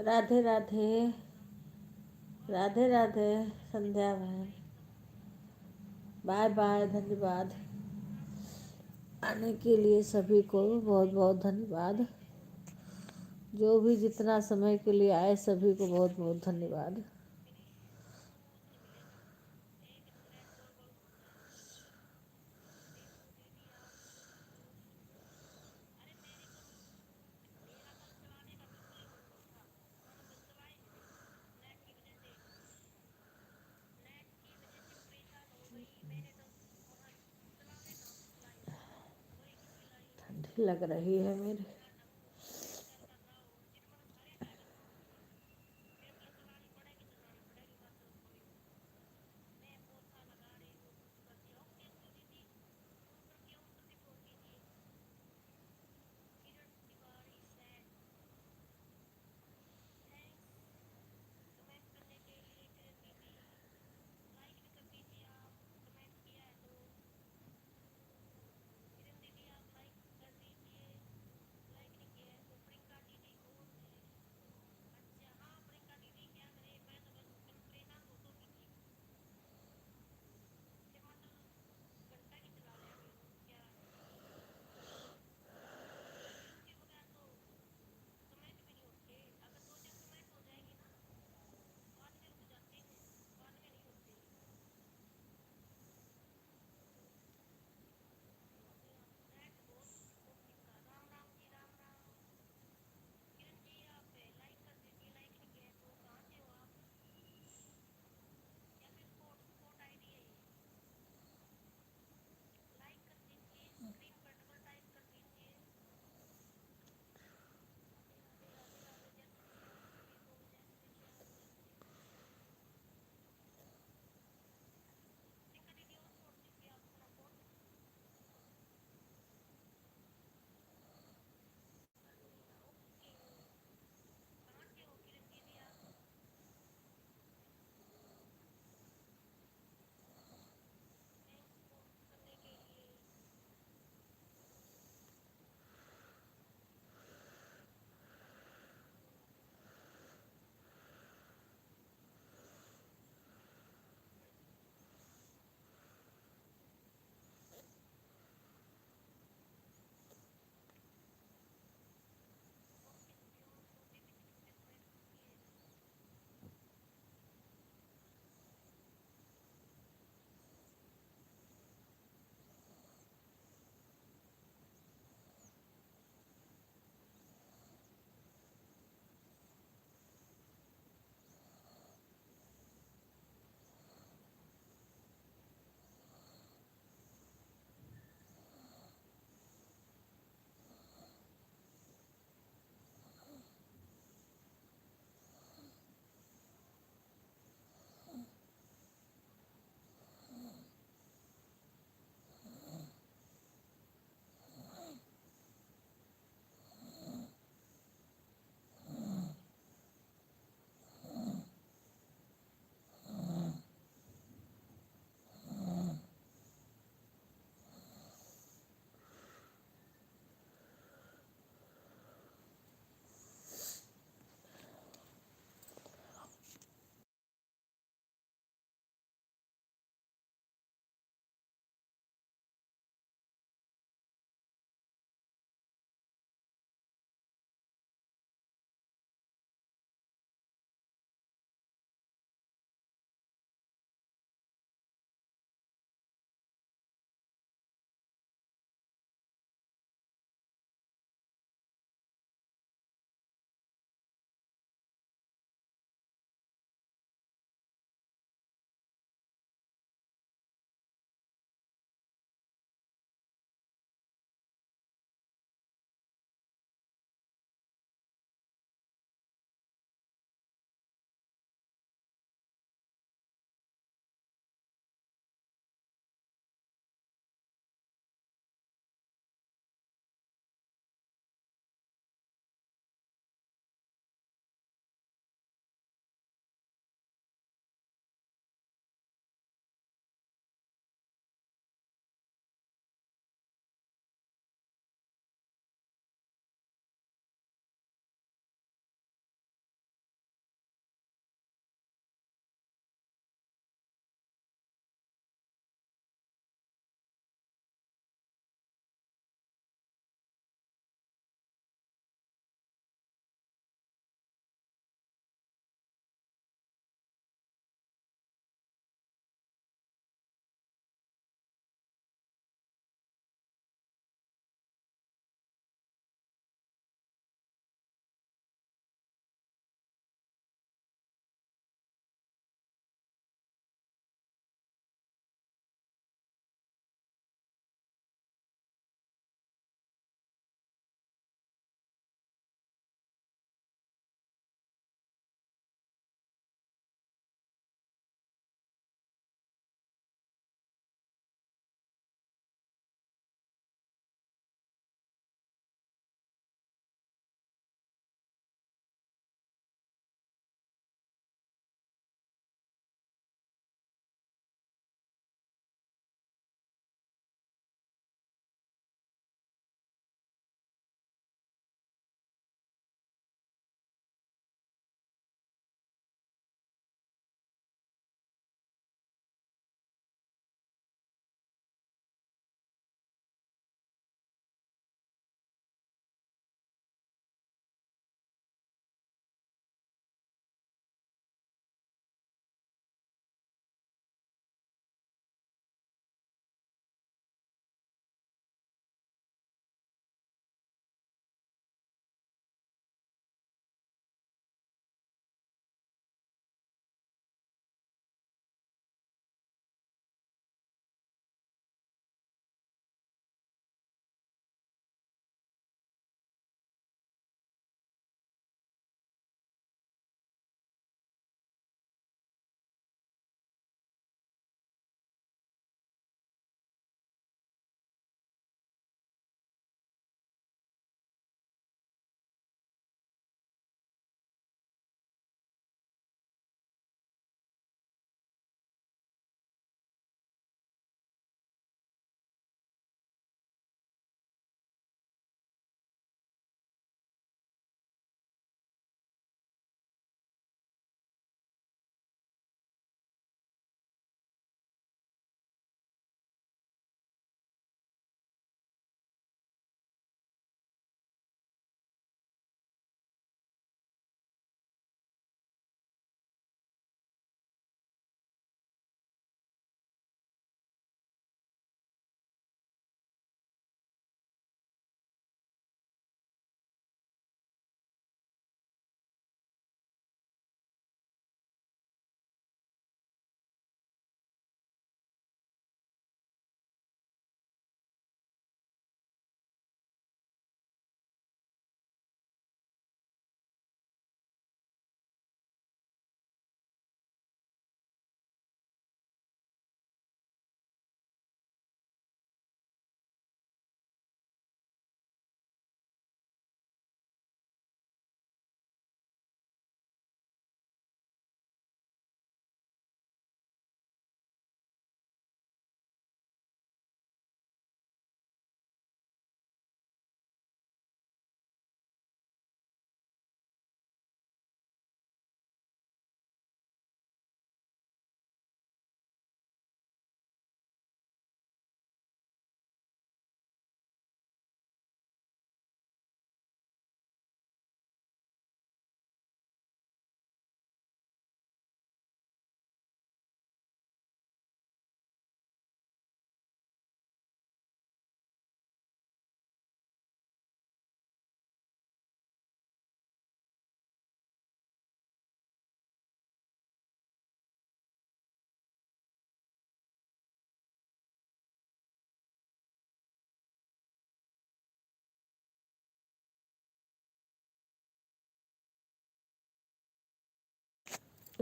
राधे राधे। राधे राधे संध्या बहन। Bye bye. धन्यवाद आने के लिए सभी को बहुत बहुत धन्यवाद। जो भी जितना समय के लिए आए सभी को बहुत बहुत धन्यवाद। ठंडी लग रही है मेरी।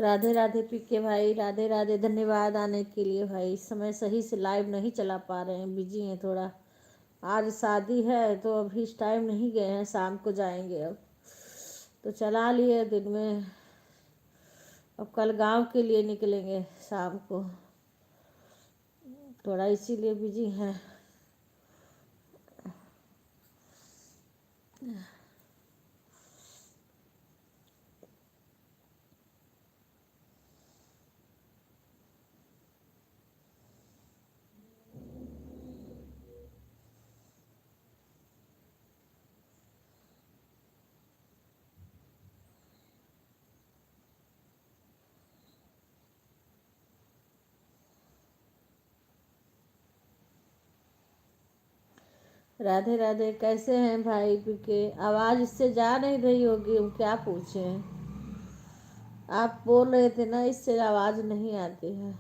राधे राधे पीके भाई, राधे राधे, धन्यवाद आने के लिए भाई। इस समय सही से लाइव नहीं चला पा रहे हैं, बिजी हैं थोड़ा। आज शादी है तो अभी इस टाइम नहीं गए हैं, शाम को जाएंगे। अब तो चला लिए दिन में, अब कल गांव के लिए निकलेंगे शाम को, थोड़ा इसीलिए बिजी हैं। राधे राधे, कैसे हैं भाई पीके? आवाज़ इससे जा नहीं रही होगी, हम क्या पूछें? आप बोल रहे थे ना, इससे आवाज़ नहीं आती है।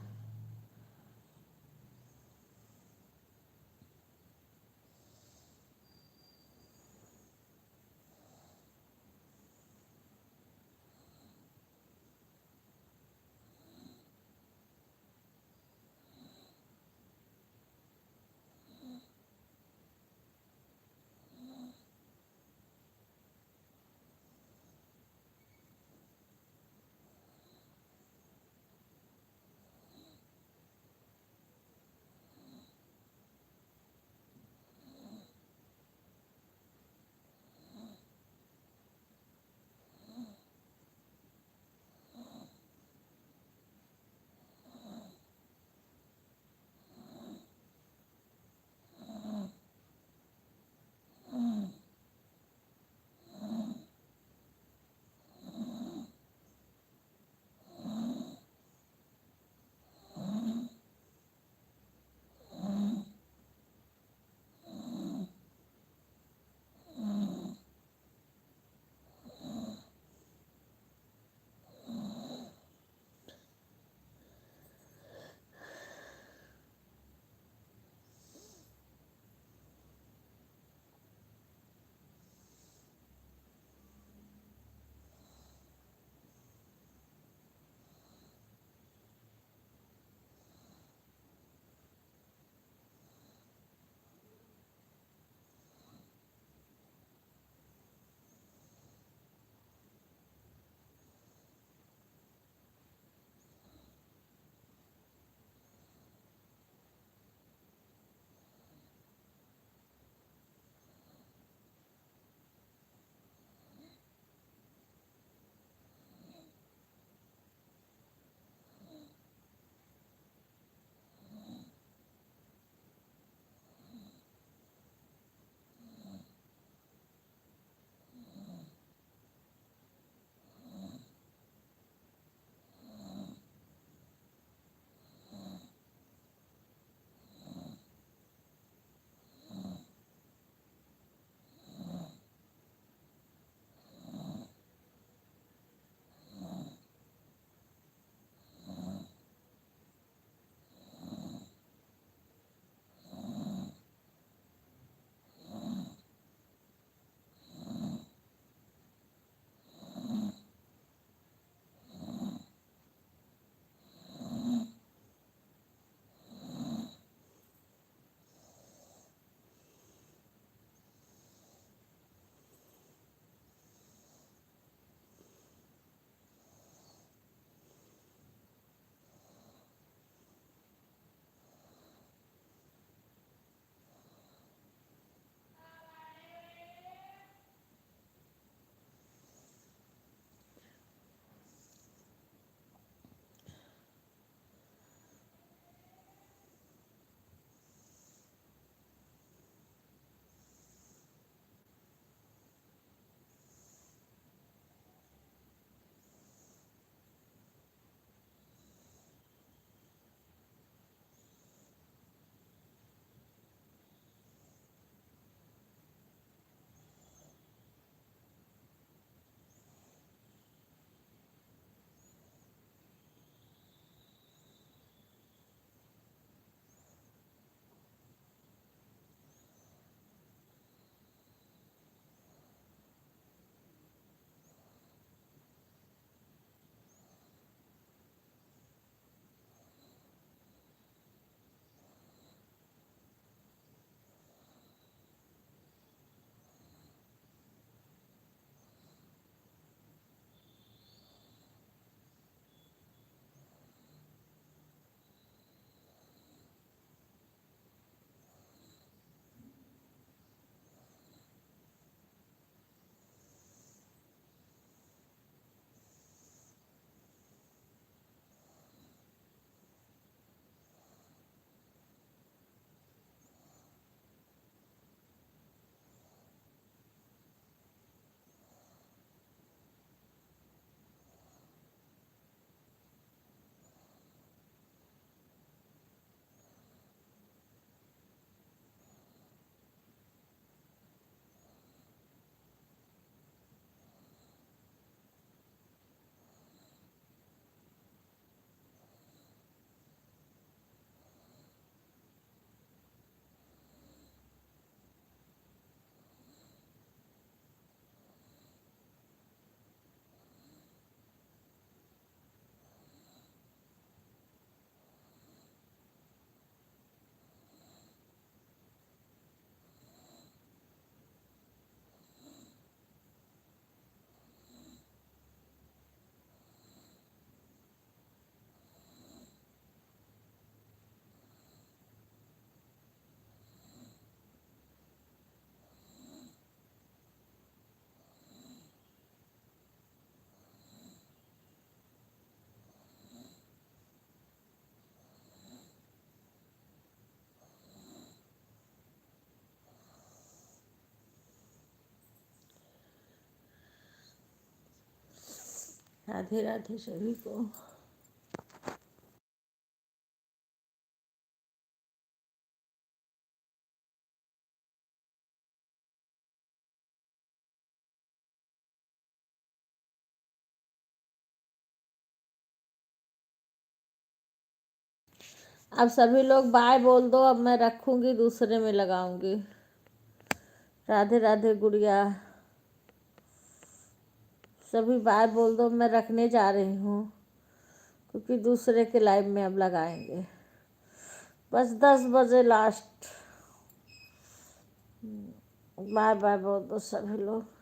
राधे राधे सभी को। अब सभी लोग बाय बोल दो, अब मैं रखूंगी, दूसरे में लगाऊंगी। राधे राधे गुड़िया, सभी बाय बोल दो, मैं रखने जा रही हूँ, क्योंकि दूसरे के लाइव में अब लगाएंगे। बस 10 बजे लास्ट। बाय बाय बोल दो सभी लोग।